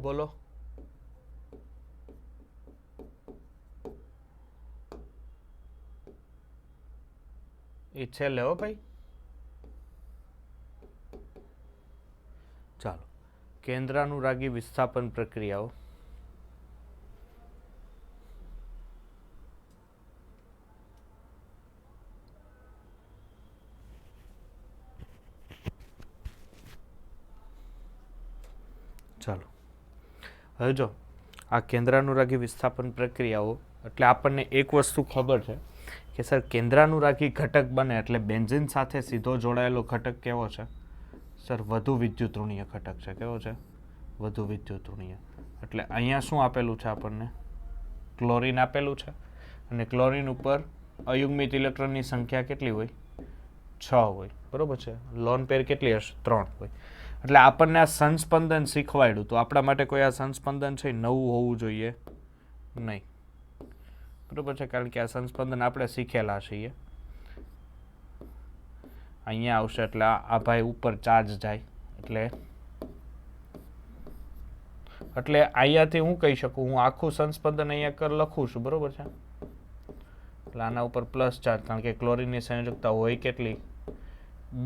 બોલો. એ છેલ્લે હો ભાઈ. ચાલો, કેન્દ્રાનુરાગી વિસ્થાપન પ્રક્રિયાઓ. ચાલો, હવે જો આ કેન્દ્રાનુરાગી વિસ્થાપન પ્રક્રિયાઓ એટલે આપણને એક વસ્તુ ખબર છે કે સર કેન્દ્રાનુરાગી ઘટક બને એટલે બેન્ઝીન સાથે સીધો જોડાયેલો ઘટક કેવો છે સર? વધુ વિદ્યુતઋણીય ઘટક છે. કેવો છે? વધુ વિદ્યુતઋણીય. એટલે અહીંયા શું આપેલું છે આપણને? ક્લોરીન આપેલું છે. અને ક્લોરીન ઉપર અયુગ્મિત ઇલેક્ટ્રોનની સંખ્યા કેટલી હોય? 6 હોય. બરોબર છે. લોન પેર કેટલી હશે? 3 હોય. એટલે આપણને આ સંસ્પંદન શીખવાડ્યું તો આપણા માટે કોઈ આ સંસ્પંદન છે નવું હોવું જોઈએ નહીં. બરોબર છે, કારણ કે આ સંસ્પંદન આપણે શીખેલા છીએ. અહીંયા આવશે એટલે આ ભાઈ ઉપર ચાર્જ જાય એટલે અહીંયાથી હું કહી શકું, હું આખું સંસ્પંદન અહીંયા લખું છું. બરોબર છે. એટલે આના ઉપર પ્લસ ચાર્જ, કારણ કે ક્લોરીનની સંયોજકતા હોય કેટલી?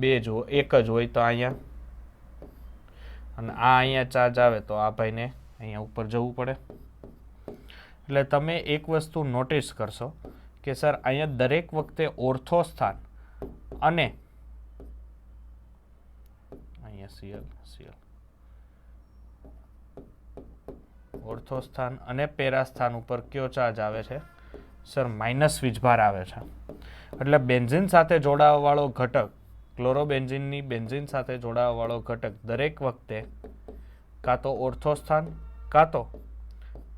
2 જ હોય, 1 જ હોય. તો અહીંયા અને આ અહીંયા ચાર્જ આવે તો આ ભાઈને અહીંયા ઉપર જવું પડે. એટલે તમે એક વસ્તુ નોટિસ કરશો કે સર અહીંયા દરેક વખતે ઓર્થો સ્થાન અને અહીંયા Cl ઓર્થો સ્થાન અને પેરા સ્થાન ઉપર કયો ચાર્જ આવે છે સર? માઇનસ વીજભાર આવે છે. એટલે બેન્ઝીન સાથે જોડાવાવાળો ઘટક, ક્લોરોબેન્ઝીનની બેન્ઝીન સાથે જોડાવાવાળો ઘટક દરેક વખતે કાં તો ઓર્થો સ્થાન કાં તો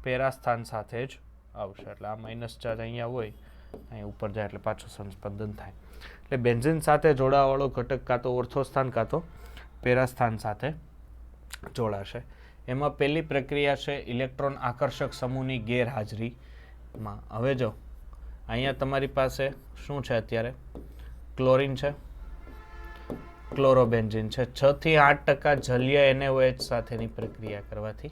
પેરા સ્થાન સાથે જ આવશે. એટલે આ માઇનસ ચાર્જ અહીંયા હોય, અહીં ઉપર જાય એટલે પાછું સંસ્પંદન થાય. એટલે બેન્ઝીન સાથે જોડાવાવાળો ઘટક કાં તો ઓર્થો સ્થાન કાં તો પેરા સ્થાન સાથે જોડાશે. એમાં પહેલી પ્રક્રિયા છે ઇલેક્ટ્રોન આકર્ષક સમૂહની ગેરહાજરીમાં. હવે જો અહીંયા તમારી પાસે શું છે? અત્યારે ક્લોરીન છે, ક્લોરોબેન્ઝીન છે. 6 થી 8% જલીય NaOH સાથેની પ્રક્રિયા કરવાથી,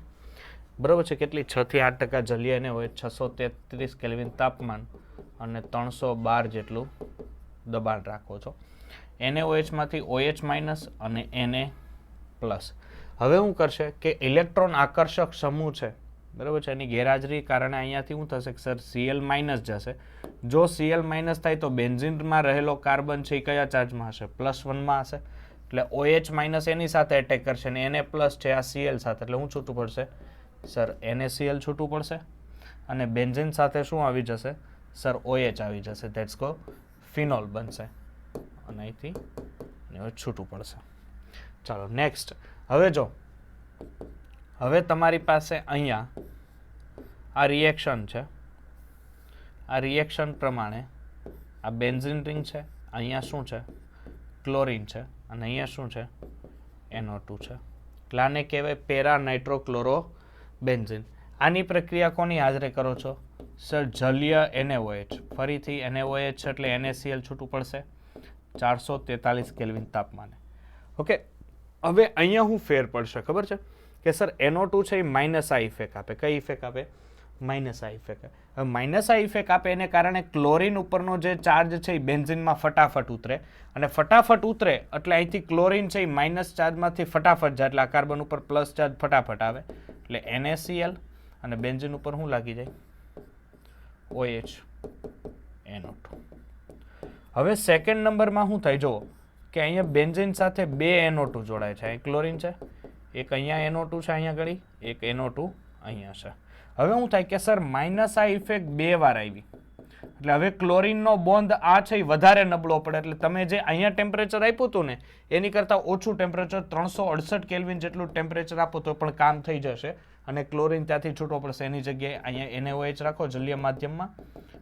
બરોબર છે, કેટલી? 6 થી 8% જલીય NaOH, 633 કેલ્વિન તાપમાન અને 312 જેટલું દબાણ રાખો છો. NaOH માંથી OH માઇનસ અને Na પ્લસ. હવે શું કરશે કે ઇલેક્ટ્રોન આકર્ષક સમૂહ છે, બરાબર છે, એની ગેરહાજરી કારણે અહીંયાથી શું થશે સર? Cl માઇનસ જશે. જો Cl માઇનસ થાય તો બેન્ઝીનમાં રહેલો કાર્બન છે એ કયા ચાર્જમાં હશે? +1માં હશે. એટલે OH માઇનસ એની સાથે એટેક કરશે અને Na પ્લસ છે આ Cl સાથે. એટલે શું છૂટું પડશે સર? NaCl છૂટું પડશે. અને બેન્ઝીન સાથે શું આવી જશે સર? OH આવી જશે. ધેટ્સ કો ફિનોલ બનશે અને અહીંથી છૂટું પડશે. ચાલો નેક્સ્ટ. હવે જો હવે તમારી પાસે અહીંયા આ રિએક્શન છે. આ રિએક્શન પ્રમાણે આ બેન્ઝીન રિંગ છે, અહીંયા શું છે? ક્લોરીન છે અને અહીંયા શું છે? NO2 છે. એટલે આને કહેવાય પેરા નાઇટ્રોક્લોરો બેન્ઝીન. આની પ્રક્રિયા કોની હાજરે કરો છો સર? જલીય NaOH. ફરીથી NaOH એટલે NaCl છૂટું પડશે 443 કેલ્વિન તાપમાને. ઓકે, હવે અહીંયા હું ફેર પડશે ખબર છે કે સર NO2 છે એ માઇનસ આ ઇફેક્ટ આપે. કઈ ઇફેક્ટ આપે? માઇનસ આ ઇફેક્ટ. હવે માઇનસ આ ઇફેક્ટ આપે એને કારણે ક્લોરીન ઉપરનો જે ચાર્જ છે એ બેન્ઝીનમાં ફટાફટ ઉતરે અને ફટાફટ ઉતરે એટલે અહીંથી ક્લોરીન છે એ માઇનસ ચાર્જમાંથી ફટાફટ જાય એટલે આ કાર્બન ઉપર પ્લસ ચાર્જ ફટાફટ આવે એટલે NaCl અને બેન્ઝીન ઉપર શું લાગી જાય? OH NO2. હવે સેકન્ડ નંબરમાં શું થાય જુઓ કે અહીંયા બેન્ઝીન સાથે 2 NO2 જોડાય છે. અહીં ક્લોરીન છે, એક અહીંયા NO2 છે, અહીંયા ગળી એક NO2 અહીંયા છે. હવે શું થાય કે સર માઇનસ આ ઇફેક્ટ 2 વાર આવી એટલે હવે ક્લોરીનનો બોન્ડ આ છે એ વધારે નબળો પડે. એટલે તમે જે અહીંયા ટેમ્પરેચર આપ્યું હતું ને એની કરતાં ઓછું ટેમ્પરેચર 368 કેલ્વિન જેટલું ટેમ્પરેચર આપો તો પણ કામ થઈ જશે અને ક્લોરીન ત્યાંથી છૂટો પડશે. એની જગ્યાએ અહીંયા NaOH રાખો જલીય માધ્યમમાં,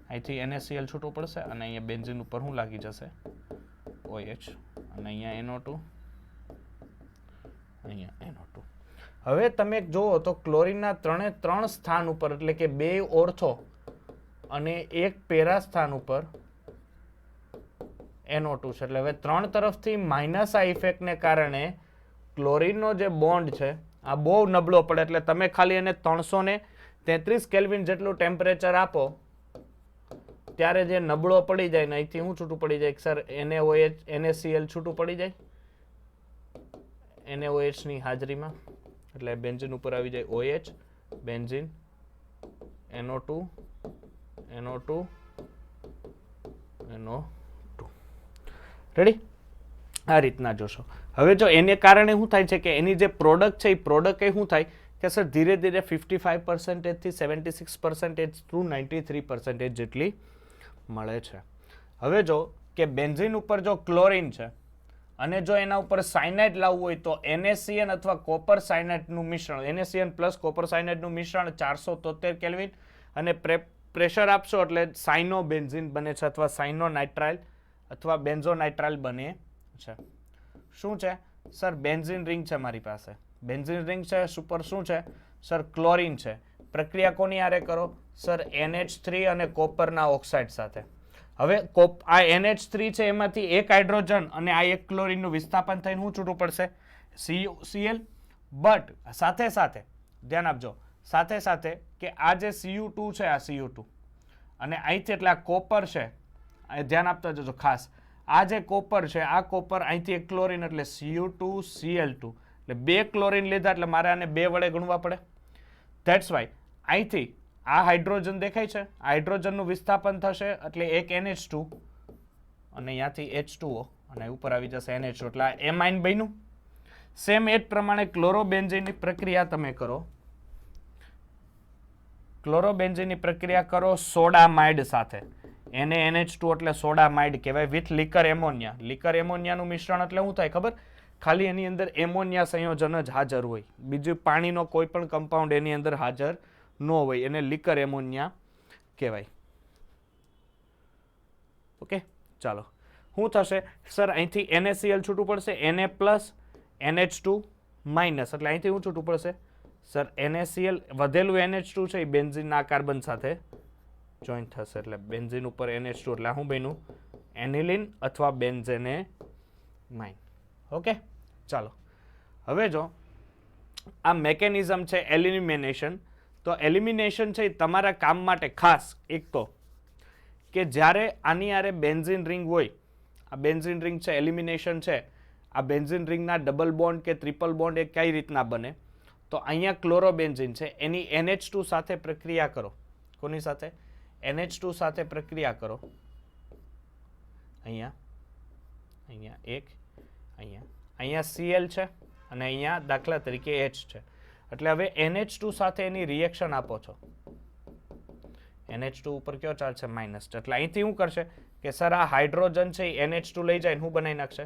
અહીંથી NaCl છૂટું પડશે અને અહીંયા બેન્ઝીન ઉપર શું લાગી જશે? OH અને અહીંયા NO2, અહીંયા NO2. હવે તમે જુઓ તો ક્લોરીનના 3 સ્થાન ઉપર એટલે કે 2 ઓર્થો અને 1 પેરા સ્થાન ઉપર NO2 છે. એટલે હવે 3 તરફથી માઇનસ આ ઇફેક્ટને કારણે ક્લોરીનનો જે બોન્ડ છે આ બહુ નબળો પડે, એટલે તમે ખાલી એને 333 કેલ્વિન જેટલું ટેમ્પરેચર આપો ત્યારે જે નબળો પડી જાય ને અહીંથી શું છૂટું પડી જાય સર, NaOH NaCl છૂટું પડી જાય NaOH ની હાજરીમાં, એટલે બેન્ઝીન ઉપર આવી જાય OH, benzene, NO2 NO2 NO2, ready? આ રીતના જોશો. હવે જો એને કારણે શું થાય છે કે એની જે પ્રોડક્ટ છે એ પ્રોડક્ટ એ શું થાય કે સર ધીરે ધીરે 55% થી 76% ટુ 93% જેટલી મળે છે. હવે જો કે બેન્ઝીન ઉપર જો ક્લોરીન છે અને જો એના ઉપર સાયનાઇડ લાવવું હોય તો NaCN અથવા કોપર સાયનાઇડનું મિશ્રણ, NaCN પ્લસ કોપર સાયનાઇડનું મિશ્રણ 473 કેલ્વિન, અને પ્રેશર આપશો એટલે સાઇનો બેન્ઝીન બને છે અથવા સાઇનો નાઇટ્રાઇલ અથવા બેન્ઝોનાઇટ્રાઇલ બને છે. શું છે સર? બેન્ઝીન રિંગ છે મારી પાસે, બેન્ઝીન રિંગ છે, સુપર શું છે સર? ક્લોરીન છે. પ્રક્રિયા કોની આરે કરો સર? NH3 અને કોપરના ઓક્સાઇડ સાથે. હવે આ NH3 છે એમાંથી એક હાઇડ્રોજન અને આ એક ક્લોરીનનું વિસ્થાપન થઈને શું છૂટું પડશે? Cl. બટ સાથે સાથે ધ્યાન આપજો, સાથે સાથે કે આ જે Cu2 છે, આ Cu2 અને અહીંથી એટલે આ કોપર છે, ધ્યાન આપતા જજો ખાસ, આ જે કોપર છે આ કોપર અહીંથી એક ક્લોરીન એટલે Cu2Cl2, એટલે બે ક્લોરીન લીધા એટલે મારે આને બે વડે ગુણવા પડે. ધેટ્સ વાય અહીંથી આ હાઇડ્રોજન દેખાય છે, હાઇડ્રોજનનું વિસ્થાપન થશે એટલે એક NH2 અને અહીંયાથી H2O અને ઉપર આવી જશે NH2, એટલે આ એમાઇન બન્યું. સેમ એ જ પ્રમાણે ક્લોરોબેન્ઝીનની પ્રક્રિયા તમે કરો, ક્લોરોબેન્ઝીનની પ્રક્રિયા કરો સોડામાઇડ સાથે, NaNH2 એટલે સોડામાઇડ કહેવાય, વિથ લિકર એમોનિયા. લિકર એમોનિયાનું મિશ્રણ એટલે શું થાય ખબર? ખાલી એની અંદર એમોનિયા સંયોજન જ હાજર હોય, બીજું પાણીનો કોઈ પણ કમ્પાઉન્ડ એની અંદર હાજર ન હોય, એને લિકર એમોનિયા કહેવાય. ઓકે, ચાલો શું થશે સર? અહીંથી NaCl છૂટું પડશે, Na પ્લસ NH2 માઇનસ, એટલે અહીંથી શું છૂટું પડશે સર? NaCl વધેલું NH2 છે એ બેન્ઝીનના કાર્બન સાથે જોઈન થશે, એટલે બેન્ઝીન ઉપર NH2 એટલે શું બન્યું? એનિલિન અથવા બેન્ઝેનેમાઇન. ઓકે, ચાલો હવે જો આ મેકેનિઝમ છે એલિમિનેશન, તો એલિમિનેશન છે તમારા કામ માટે ખાસ એક તો કે જ્યારે આની આરે બેન્ઝીન રિંગ હોય, આ બેન્ઝીન રિંગ છે, એલિમિનેશન છે, આ બેન્ઝીન રિંગના ડબલ બોન્ડ કે ટ્રિપલ બોન્ડ એ કઈ રીતના બને? તો અહીંયા ક્લોરોબેન્ઝીન છે એની NH2 સાથે પ્રક્રિયા કરો. કોની સાથે? NH2 સાથે પ્રક્રિયા કરો. અહીંયા અહીંયા એક, અહીંયા Cl છે અને અહીંયા દાખલા તરીકે H છે, એટલે હવે NH2 સાથે એની રિએક્શન આપો છો. NH2 ઉપર કયો ચાર્જ છે? માઇનસ. એટલે અહીંથી શું કરશે કે સર આ હાઇડ્રોજન છે એ NH2 લઈ જાય શું બનાવી નાખશે?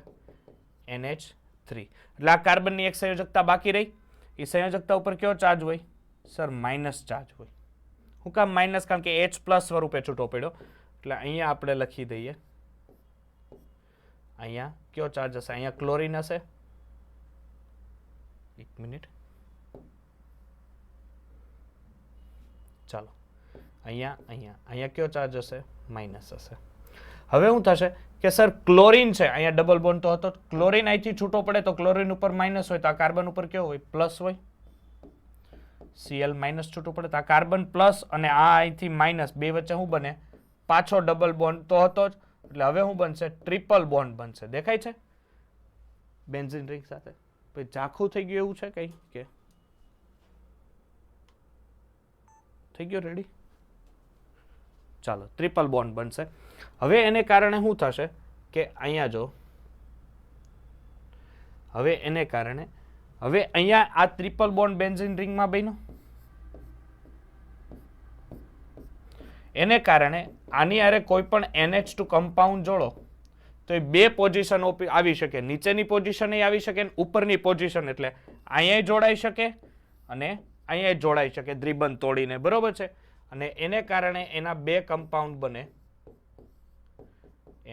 NH3. એટલે આ કાર્બનની એક સંયોજકતા બાકી રહી, એ સંયોજકતા ઉપર કયો ચાર્જ હોય સર? માઇનસ ચાર્જ હોય. શું કામ માઇનસ? કારણ કે H પ્લસ સ્વરૂપે છૂટો પડ્યો, એટલે અહીંયા આપણે લખી દઈએ, અહીંયા કયો ચાર્જ હશે? અહીંયા ક્લોરીન હશે. એક મિનિટ, ચાલો અહીંયા કયો ચાર્જ હશે? માઇનસ હશે. હવે શું થશે કે સર ક્લોરીન છે, અહીંયા ડબલ બોન્ડ તો હતો, ક્લોરીન અહીંથી છૂટો પડે તો ક્લોરીન ઉપર માઇનસ હોય તો આ કાર્બન ઉપર કેવો હોય? પ્લસ હોય. Cl માઇનસ છૂટું પડે તો આ કાર્બન પ્લસ અને આ અહીંથી માઇનસ, બે વચ્ચે શું બને? પાછો ડબલ બોન્ડ તો હતો જ, એટલે હવે શું બનશે? ટ્રિપલ બોન્ડ બનશે. દેખાય છે બેન્ઝીન રિંગ સાથે? પછી ઝાખું થઈ ગયું એવું છે કઈ કે થઈ ગયું? રેડી? ચાલો, ટ્રિપલ બોન્ડ બનશે. હવે એને કારણે શું થશે કે અહીંયા જો, હવે એને કારણે હવે અહીંયા આ ટ્રિપલ બોન્ડ બેન્ઝીન રિંગમાં બન્યો, એને કારણે આની આરે કોઈ પણ NH2 કમ્પાઉન્ડ જોડો તો એ બે પોઝિશન આવી શકે, નીચેની પોઝિશન આવી શકે, ઉપરની પોઝિશન, એટલે અહીંયા જોડાઈ શકે અને અહીંયા જોડાઈ શકે દ્વિબંધ તોડીને, બરોબર છે? અને એને કારણે એના બે કમ્પાઉન્ડ બને,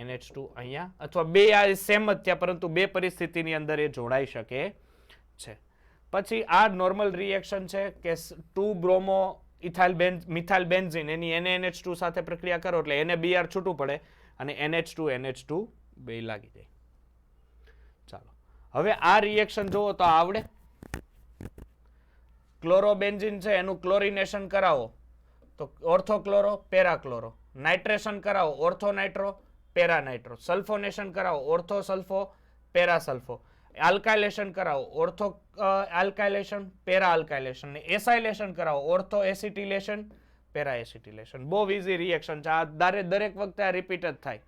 NH2 અહીંયા, અથવા બે આ સેમ જ થયા પરંતુ બે પરિસ્થિતિની અંદર એ જોડાઈ શકે છે. પછી આ નોર્મલ રિએક્શન છે કે 2 બ્રોમો મિથાઇલ બેન્ઝીન એની NaNH2 સાથે પ્રક્રિયા કરો એટલે NaBr છૂટું પડે અને NH2 બે લાગી જાય. ચાલો હવે આ રિએક્શન જુઓ તો આવડે? ક્લોરોબેન્ઝીન છે એનું ક્લોરિનેશન કરાવો તો ઓર્થોક્લોરો પેરાક્લોરો, નાઇટ્રેશન કરાવો ઓર્થો નાઇટ્રો પેરા નાઇટ્રો, સલ્ફોનેશન કરાવો ઓર્થો સલ્ફો પેરા સલ્ફો, આલ્કાઇલેશન કરાવો ઓર્થો આલ્કાઇલેશન પેરા આલ્કાઇલેશન, ને એસાઇલેશન કરાવો ઓર્થો એસિટિલેશન પેરા એસિટિલેશન. બહુ ઇઝી રિએક્શન છે આ, દરેક વખતે આ રિપીટ જ થાય.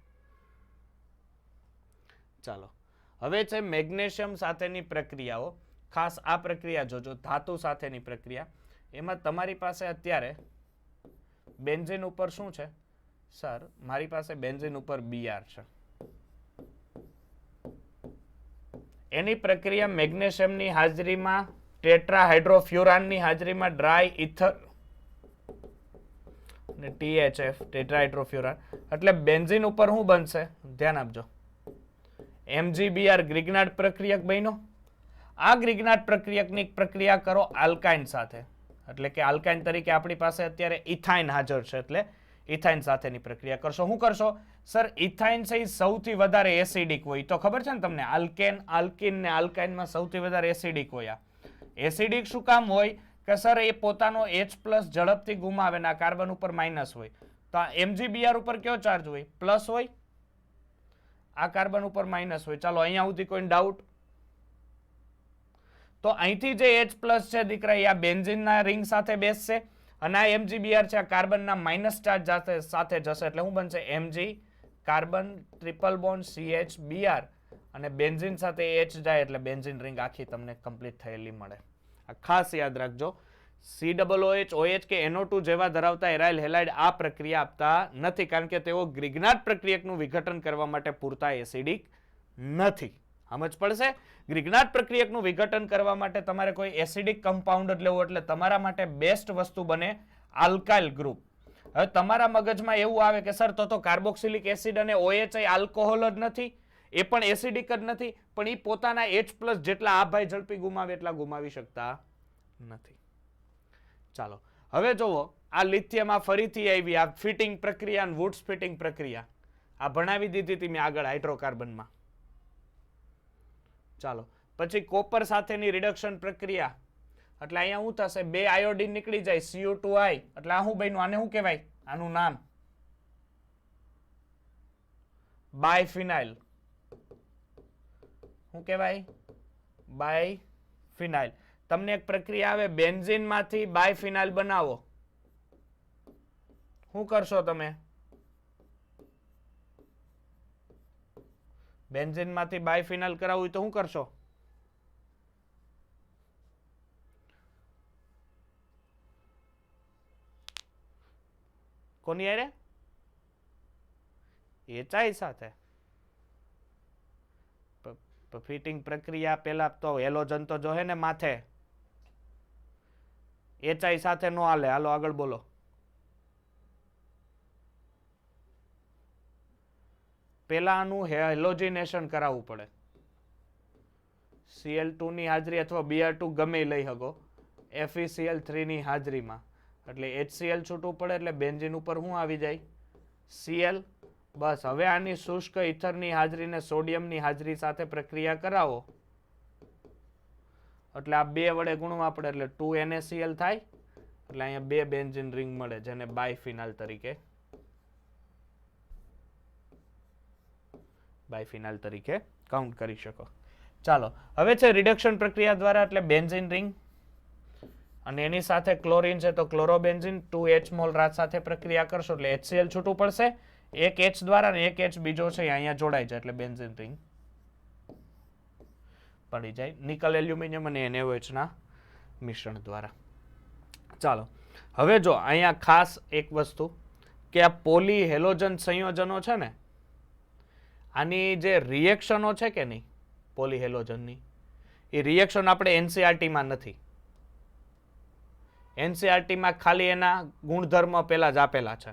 ચાલો હવે છે મેગ્નેશિયમ સાથેની પ્રક્રિયાઓ. ખાસ આ પ્રક્રિયા જોજો, ધાતુ સાથેની પ્રક્રિયા. એમાં તમારી પાસે અત્યારે બેન્ઝીન ઉપર શું છે? સર મારી પાસે બેન્ઝીન ઉપર Br છે. એની પ્રક્રિયા મેગ્નેશિયમની હાજરીમાં ટેટ્રાહાઇડ્રોફ્યુરાનની હાજરીમાં ડ્રાય ઇથર અને THF ટેટ્રાહાઇડ્રોફ્યુરાન, એટલે બેન્ઝીન ઉપર શું બનશે? ધ્યાન આપજો, MgBr ગ્રિગ્નાર્ડ પ્રક્રિયક બન્યો. આ ગ્રિગ્નાર્ડ પ્રક્રિયકની પ્રક્રિયા કરો આલ્કાઇન સાથે, એટલે કે આલ્કાઇન તરીકે આપણી પાસે અત્યારે ઇથાઇન હાજર છે, એટલે ઇથાઇન સાથેની પ્રક્રિયા કરશો. શું કરશો? સર ઇથાઇન છે એ સૌથી વધારે એસિડિક હોય, તો ખબર છે ને તમને, આલ્કેન આલ્કિન ને આલ્કાઇનમાં સૌથી વધારે એસિડિક હોય. એસિડિક શું કામ હોય કે સર એ પોતાનો H+ ઝડપથી ગુમાવે ને આ કાર્બન ઉપર માઇનસ હોય, તો આ MgBr ઉપર કયો ચાર્જ હોય? પ્લસ હોય, આ કાર્બન ઉપર માઇનસ હોય. ચાલો અહીંયા સુધી કોઈ ડાઉટ? તો અહીંથી જે H+ છે દીકરા એ આ બેન્ઝીનના રિંગ સાથે બેસશે અને આ MgBr છે આ કાર્બનના માઇનસ ચાર્જ સાથે જશે, એટલે શું બનશે? Mg carbon triple bond CH Br અને બેન્ઝીન સાથે H જાય એટલે બેન્ઝીન રિંગ આખી તમને કમ્પ્લીટ થયેલી મળે. આ ખાસ યાદ રાખજો. COOH OH કે NO2 જેવા ધરાવતા એરાઇલ હેલાઇડ આ પ્રક્રિયા આપતા નથી, કારણ કે તેઓ ગ્રિગ્નાર્ડ પ્રક્રિયકનું વિઘટન કરવા માટે પૂરતા એસિડિક નથી. સમજ પડશે? ગ્રિગ્નાર્ડ પ્રક્રિયકનું વિઘટન કરવા માટે તમારે કોઈ એસિડિક કમ્પાઉન્ડ જ લેવો, એટલે તમારા માટે બેસ્ટ વસ્તુ બને આલ્કાઇલ ગ્રુપ. હવે તમારા મગજમાં એવું આવે કે સર તો કાર્બોક્સિલિક એસિડ અને OH એ આલ્કોહોલ જ નથી, એ પણ એસિડિક જ નથી, પણ એ પોતાના H+ જેટલા આ ભાઈ ઝડપી ગુમાવે એટલા ગુમાવી શકતા નથી. ચાલો હવે જુઓ, આ લિથિયમ આ ફરીથી આવી, આ ફિટિંગ પ્રક્રિયા અને વુડ્સ ફિટિંગ પ્રક્રિયા આ ભણાવી દીધી હતી મેં આગળ હાઇડ્રોકાર્બનમાં. ચાલો પછી કોપર સાથેની રિડક્શન પ્રક્રિયા, એટલે અહીંયા શું થશે? 2 આયોડિન નીકળી જાય, Cu2I, એટલે આ શું બન્યું? આને શું કહેવાય? આનું નામ બાયફિનાઇલ. શું કહેવાય? બાયફિનાઇલ. તમને એક પ્રક્રિયા આવે, બેન્ઝીન માંથી બાયફિનાઇલ બનાવો. શું કરશો તમે? બેન્ઝીન માંથી બાયફિનાઇલ કરાવવું હોય તો શું કરશો? કોની હારે? HI સાથે. ફિટિંગ પ્રક્રિયા પેલા તો હેલોજન તો જોહે ને માથે, HI સાથે નો હાલે. હાલો આગળ બોલો. પેલા આનું હેલોજિનેશન કરાવવું પડે. Cl2 ની હાજરી અથવા Br2 ગમે લઈ શકો, FeCl3 ની હાજરીમાં, એટલે HCl છૂટવું પડે, એટલે બેન્ઝીન ઉપર શું આવી જાય? Cl. બસ હવે આની શુષ્ક ઇથરની હાજરીને સોડિયમની હાજરી સાથે પ્રક્રિયા કરાવો, એટલે આ 2 વડે ગુણવા પડે, એટલે 2 NaCl થાય, એટલે અહીંયા 2 બેન્ઝીન રિંગ મળે, જેને બાયફિનાઇલ તરીકે કાઉન્ટ કરી શકો. ચાલો હવે છે રિડક્શન પ્રક્રિયા દ્વારા, એટલે બેન્ઝીન રિંગ અને એની સાથે ક્લોરીન છે તો ક્લોરોબેન્ઝીન 2H મોલ રાત સાથે પ્રક્રિયા કરશો એટલે HCl છૂટું પડશે, એક H દ્વારા ને એક H બીજો છે અહીંયા જોડાઈ જાય એટલે બેન્ઝીન રિંગ પડી જાય નિકલ એલ્યુમિનિયમ અને NaOH ના મિશ્રણ દ્વારા. ચાલો હવે જો અહીંયા ખાસ એક વસ્તુ કે આ પોલી હેલોજન સંયોજનો છે ને, આની જે રિએક્શનો છે કે નહીં પોલી હેલોજનની, એ રિએક્શન આપણે NCERT માં નથી. NCERT માં ખાલી એના ગુણધર્મ પેલા જ આપેલા છે,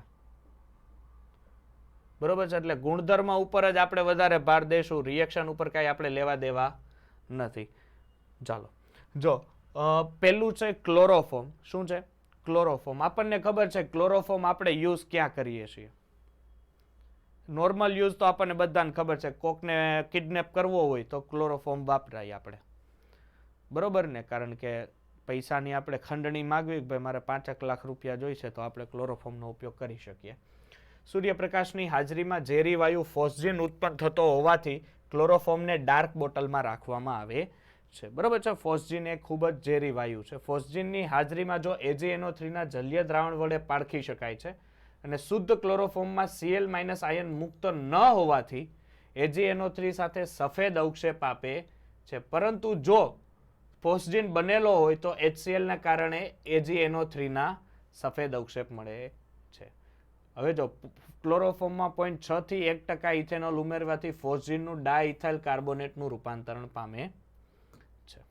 બરોબર છે, એટલે ગુણધર્મ ઉપર જ આપણે વધારે ભાર દઈશું, રિએક્શન ઉપર કાંઈ આપણે લેવા દેવા નથી. ચાલો જો પેલું છે ક્લોરોફોર્મ. શું છે ક્લોરોફોર્મ? આપણને ખબર છે ક્લોરોફોર્મ આપણે યુઝ ક્યાં કરીએ છીએ. નોર્મલ યુઝ તો આપણને બધાને ખબર છે, કોકને કિડનેપ કરવો હોય તો ક્લોરોફોર્મ વાપરાય આપણે, બરોબર ને, કારણ કે પૈસાની આપણે ખંડણી માગવી કે ભાઈ મારે 5 લાખ રૂપિયા જોઈશે તો આપણે ક્લોરોફોર્મનો ઉપયોગ કરી શકીએ. સૂર્યપ્રકાશની હાજરીમાં ઝેરી વાયુ ફોસ્જીન ઉત્પન્ન થતો હોવાથી ક્લોરોફોર્મને ડાર્ક બોટલમાં રાખવામાં આવે છે. બરાબર છે. ફોસ્જીન એ ખૂબ જ ઝેરી વાયુ છે. ફોસ્જીનની હાજરીમાં જો AgNO3 ના જલીય દ્રાવણ વડે પારખી શકાય છે અને શુદ્ધ ક્લોરોફોર્મમાં Cl- આયન મુક્ત ન હોવાથી AgNO3 સાથે સફેદ અવક્ષેપ આપે છે. પરંતુ જો ફોસ્જીન બનેલો હોય તો HCl ના કારણે AgNO3 ના સફેદ અવક્ષેપ મળે છે. હવે જો ક્લોરોફોર્મમાં 0.6 થી 1% ઇથેનોલ ઉમેરવાથી ફોસ્જીનનું ડાઇથાઇલ કાર્બોનેટનું રૂપાંતરણ પામે છે.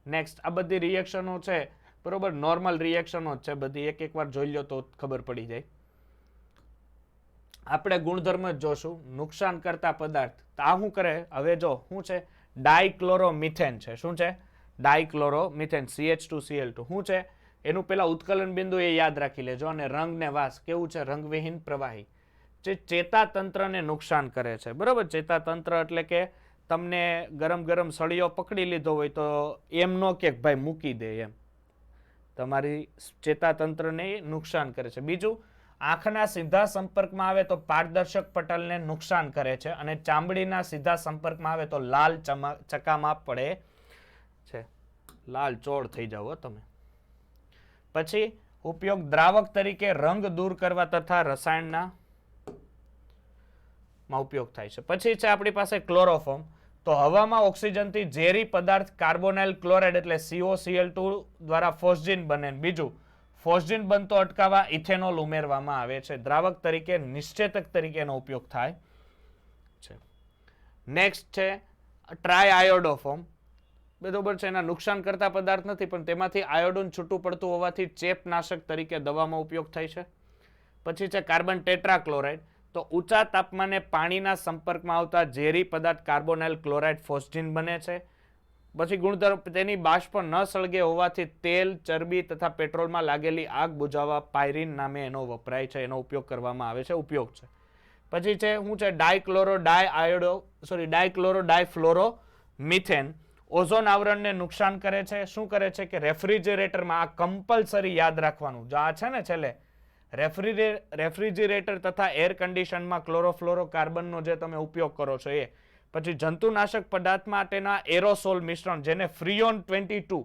નેક્સ્ટ, આ બધી રિએક્શનો છે બરોબર, નોર્મલ રિએક્શનો જ છે બધી, એક વાર જોઈ લો તો ખબર પડી જાય. આપણે ગુણધર્મ જ જોશું. નુકસાન કરતા પદાર્થ તો આ શું કરે, હવે જો શું છે, ડાયક્લોરોમિથેન છે. શું છે? ડાયક્લોરોમિથેન, CH2Cl2. શું છે? એનું પેલા ઉત્કલન બિંદુ એ યાદ રાખી લેજો. અને રંગ ને વાસ કેવું છે? રંગવિહીન પ્રવાહી. જે ચેતાતંત્રને નુકસાન કરે છે. બરોબર. ચેતાતંત્ર એટલે કે તમને ગરમ સળિયો પકડી લીધો હોય તો એમ નો કે ભાઈ મૂકી દે, એમ તમારી ચેતાતંત્રને નુકસાન કરે છે. બીજું, આંખના સીધા સંપર્કમાં આવે તો પારદર્શક પટલને નુકસાન કરે છે અને ચામડીના સીધા સંપર્કમાં આવે તો લાલ ચકામા પડે છે. લાલ ચોળ થઈ જાવ તમે. પછી ઉપયોગ દ્રાવક તરીકે રંગ દૂર કરવા તથા રસાયણના ઉપયોગ થાય છે. પછી છે આપણી પાસે ક્લોરોફોર્મ. તો હવામાં ઓક્સિજનથી ઝેરી પદાર્થ કાર્બોનાઇલ ક્લોરાઇડ એટલે COCl2 દ્વારા ફોસ્જીન બને. બીજું, ફોસ્જીન બનતો અટકાવવા ઇથેનોલ ઉમેરવામાં આવે છે. દ્રાવક તરીકે, નિશ્ચેતક તરીકેનો ઉપયોગ થાય છે. નેક્સ્ટ છે ટ્રાયઆયોડોફોર્મ. બરોબર છે. એના નુકસાન કરતા પદાર્થ નથી પણ તેમાંથી આયોડિન છૂટું પડતું હોવાથી ચેપનાશક તરીકે દવામાં ઉપયોગ થાય છે. પછી છે કાર્બન ટેટ્રાક્લોરાઇડ. તો ઊંચા તાપમાને પાણીના સંપર્કમાં આવતા ઝેરી પદાર્થ કાર્બોનાઇલ ક્લોરાઇડ ફોસ્જીન બને છે. પછી ગુણધર્મ, તેની બાષ્પ ન સળગે હોવાથી તેલ, ચરબી તથા પેટ્રોલમાં લાગેલી આગ બુઝાવવા પાયરીન નામે એનો વપરાય છે, એનો ઉપયોગ કરવામાં આવે છે, ઉપયોગ છે. પછી છે શું છે, ડાયક્લોરો ડાયફ્લોરો મિથેન ઓઝોન આવરણને નુકસાન કરે છે. શું કરે છે કે રેફ્રિજરેટરમાં, આ કમ્પલસરી યાદ રાખવાનું, જો આ છે ને છેલ્લે રેફ્રિજરેટર તથા એર કન્ડિશનમાં ક્લોરોફ્લોરોકાર્બનનો જે તમે ઉપયોગ કરો છો એ. પછી જંતુનાશક પદાર્થ માટેના એરોસોલ મિશ્રણ જેને ફ્રીઓન 22.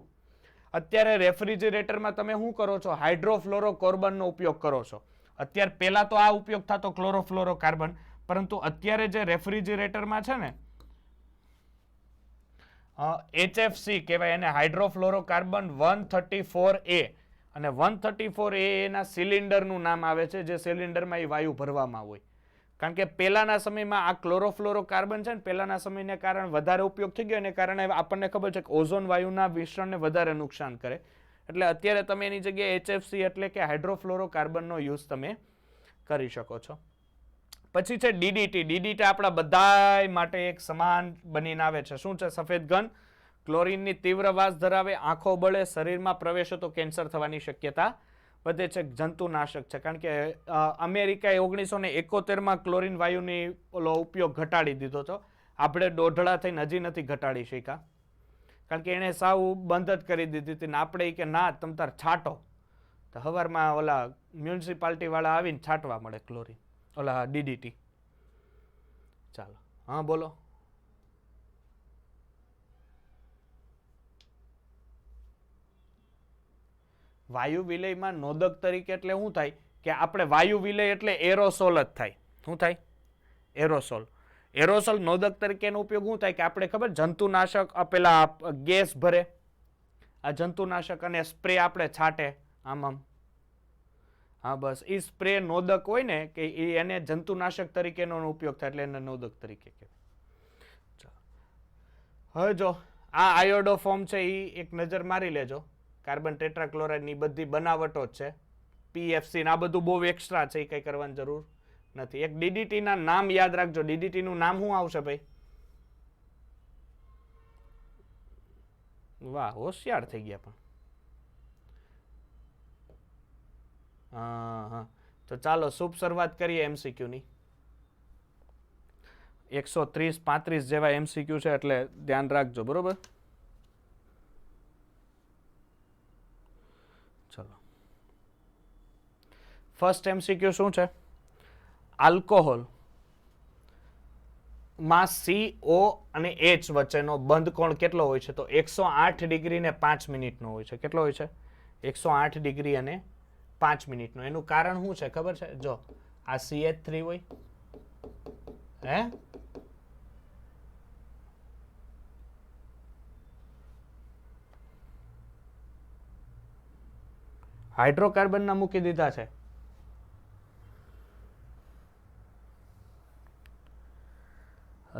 અત્યારે રેફ્રિજરેટરમાં તમે શું કરો છો? હાઇડ્રોફ્લોરોકાર્બનનો ઉપયોગ કરો છો. અત્યારે પહેલા તો આ ઉપયોગ થતો ક્લોરોફ્લોરોકાર્બન, પરંતુ અત્યારે જે રેફ્રિજરેટરમાં છે ને HFC કહેવાય એને, હાઇડ્રોફ્લોરોકાર્બન 134A. અને 134A ના સિલિન્ડરનું નામ આવે છે, જે સિલિન્ડરમાં એ વાયુ ભરવામાં હોય. કારણ કે પહેલાના સમયમાં આ ક્લોરોફ્લોરોકાર્બન છે ને, પહેલાના સમયને કારણે વધારે ઉપયોગ થઈ ગયો, એને કારણે આપણને ખબર છે કે ઓઝોન વાયુના વિસ્તરણને વધારે નુકસાન કરે. એટલે અત્યારે તમે એની જગ્યાએ HFC એટલે કે હાઇડ્રોફ્લોરોકાર્બનનો યુઝ તમે કરી શકો છો. પછી છે DDT. DDT આપણા બધા માટે એક સમાન બનીને આવે છે. શું છે? સફેદ ઘન, ક્લોરીનની તીવ્ર વાસ ધરાવે, આંખો બળે, શરીરમાં પ્રવેશે તો કેન્સર થવાની શક્યતા વધે છે. જંતુનાશક છે. કારણ કે અમેરિકાએ 1971માં ક્લોરીન વાયુની ઉપયોગ ઘટાડી દીધો હતો. આપણે દોઢડા થઈને હજી નથી ઘટાડી શક્યા, કારણ કે એને સાવ બંધ જ કરી દીધી હતી. ને આપણે કે ના તમ તાર છાંટો, તો સવારમાં ઓલા મ્યુનિસિપાલિટી વાળા આવીને છાંટવા મળે ક્લોરીન, ઓલા DDT. ચાલો, હા બોલો. વાયુ વિલયમાં નોદક તરીકે એટલે શું થાય કે આપણે વાયુ વિલય એટલે એરોસોલ જ થાય. શું થાય? એરોસોલ. એરોસોલ નોદક તરીકેનો ઉપયોગ શું થાય કે આપણે ખબર જંતુનાશક પેલા ગેસ ભરે, આ જંતુનાશક અને સ્પ્રે આપણે છાંટે આમ. હા બસ એ સ્પ્રે નોદક હોય ને કે એને જંતુનાશક તરીકેનો ઉપયોગ થાય એટલે એને નોદક તરીકે કહેવાય. હવે જો આ આયોડોફોર્મ છે એ એક નજર મારી લેજો. કાર્બન ટેટ્રાક્લોરાઇડની બધી બનાવટો જ છે. PFC આ બધું બહુ એક્સ્ટ્રા છે, એ કંઈ કરવાની જરૂર નથી. એક DDT ના નામ યાદ રાખજો. DDT નું નામ શું આવશે ભાઈ? વાહ, હોશિયાર થઈ ગયા પણ. હા, તો ચાલો શુભ શરૂઆત કરીએ MCQ ની. 130-35 જેવા MCQ છે એટલે ધ્યાન રાખજો, બરોબર. ફર્સ્ટ MCQ શું છે? આલ્કોહોલ માં CO અને H વચ્ચેનો બંધ કોણ કેટલો હોય છે? તો 108 ડિગ્રી ને 5 મિનિટનો હોય છે. કેટલો હોય છે? 108 ડિગ્રી અને 5 મિનિટનો. એનું કારણ શું છે ખબર છે? જો આ CH3 હોય, હે, હાઇડ્રોકાર્બન ના મૂકી દીધા છે.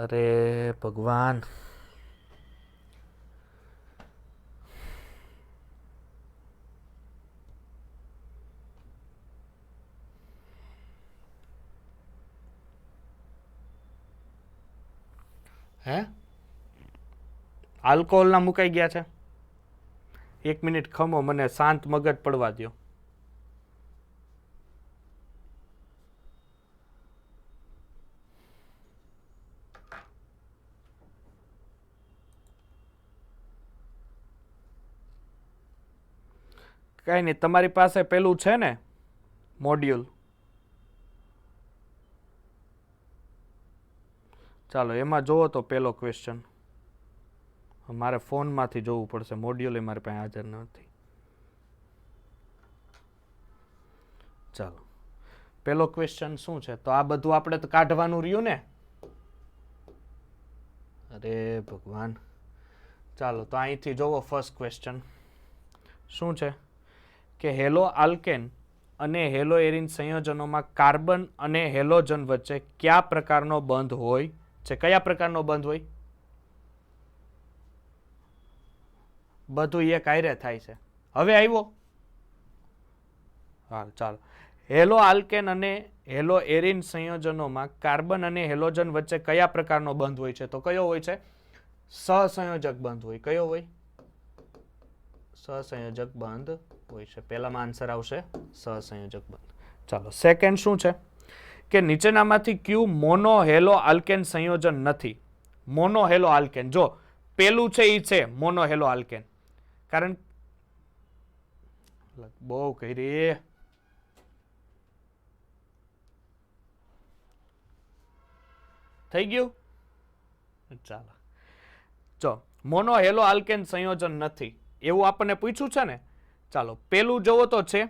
અરે ભગવાન, હે, આલ્કોહોલ ના મુકાઈ ગયા છે. 1 મિનિટ ખમો, મને શાંત મગજ પડવા દો. કઈ નહીં, તમારી પાસે પેલું છે ને મોડ્યુલ, ચાલો એમાં જોવો તો પેલો ક્વેશ્ચન. મારે ફોનમાંથી જોવું પડશે, મોડ્યુલ એ મારી પાસે હાજર નથી. ચાલો પેલો ક્વેશ્ચન શું છે? તો આ બધું આપણે તો કાઢવાનું રહ્યું ને. અરે ભગવાન, ચાલો તો અહીંથી જોવો. ફર્સ્ટ ક્વેશ્ચન શું છે કે હેલો આલ્કેન અને હેલો એરિન સંયોજનોમાં કાર્બન અને હેલોજન વચ્ચે કયા પ્રકારનો બંધ હોય છે? કયા પ્રકારનો બંધ હોય? બધું એક હારે થાય છે. હવે આવ્યો? હા, ચાલો. હેલો આલ્કેન અને હેલો એરિન સંયોજનોમાં કાર્બન અને હેલોજન વચ્ચે કયા પ્રકારનો બંધ હોય છે? તો કયો હોય છે? સહસંયોજક બંધ હોય. કયો હોય? સહસંયોજક બંધ હોય છે. પહેલામાં આન્સર આવશે સહસંયોજક બંધ. ચાલો સેકન્ડ શું છે કે નીચેનામાંથી કયું મોનો હેલો આલ્કેન સંયોજન નથી? મોનો હેલો આલ્કેન, જો પેલું છે એ છે મોનો હેલો આલ્કેન. કારણ બહુ કરી થઈ ગયું. ચાલો, જો મોનો હેલો આલ્કેન સંયોજન નથી એવું આપણને પૂછ્યું છે ને. ચાલો પેલું જોવો તો છે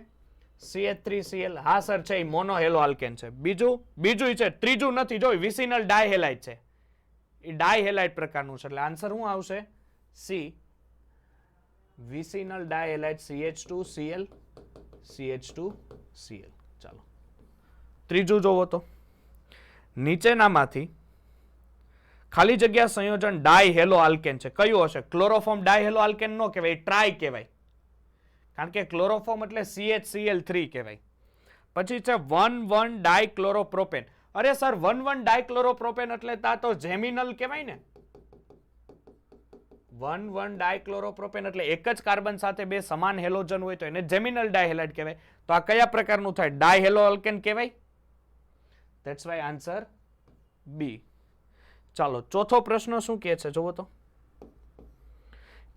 CH3Cl. હા સર છે, એ મોનો હેલો આલ્કેન છે. બીજું છે, ત્રીજું નથી. જો વિસિનલ ડાયહેલાઇડ છે, એ ડાયહેલાઇડ પ્રકારનું છે. એટલે આન્સર શું આવશે? C, vicinal dihalide CH2Cl, CH2Cl. ચાલો ત્રીજું જોવો તો નીચેનામાંથી ખાલી જગ્યા સંયોજન ડાયહેલો આલ્કેન છે. કયું હશે? ક્લોરોફોર્મ ડાયહેલો આલ્કેન નો કહેવાય, ટ્રાય કહેવાય. કારણ કે ક્લોરોફોર્મ એટલે CHCl3 કહેવાય. પછી છે 1,1 ડાયક્લોરોપ્રોપેન. અરે સર 1,1 ડાયક્લોરોપ્રોપેન એટલે તા તો જેમિનલ કહેવાય ને. 1,1 ડાયક્લોરોપ્રોપેન એટલે એક જ કાર્બન સાથે બે સમાન હેલોજન હોય તો એને જેમિનલ ડાયહેલાઇડ કહેવાય. તો આ કયા પ્રકારનું થાય? ડાયહેલો આલ્કેન કહેવાય. That's why answer B. ચાલો ચોથો પ્રશ્ન શું કહે છે જોવો તો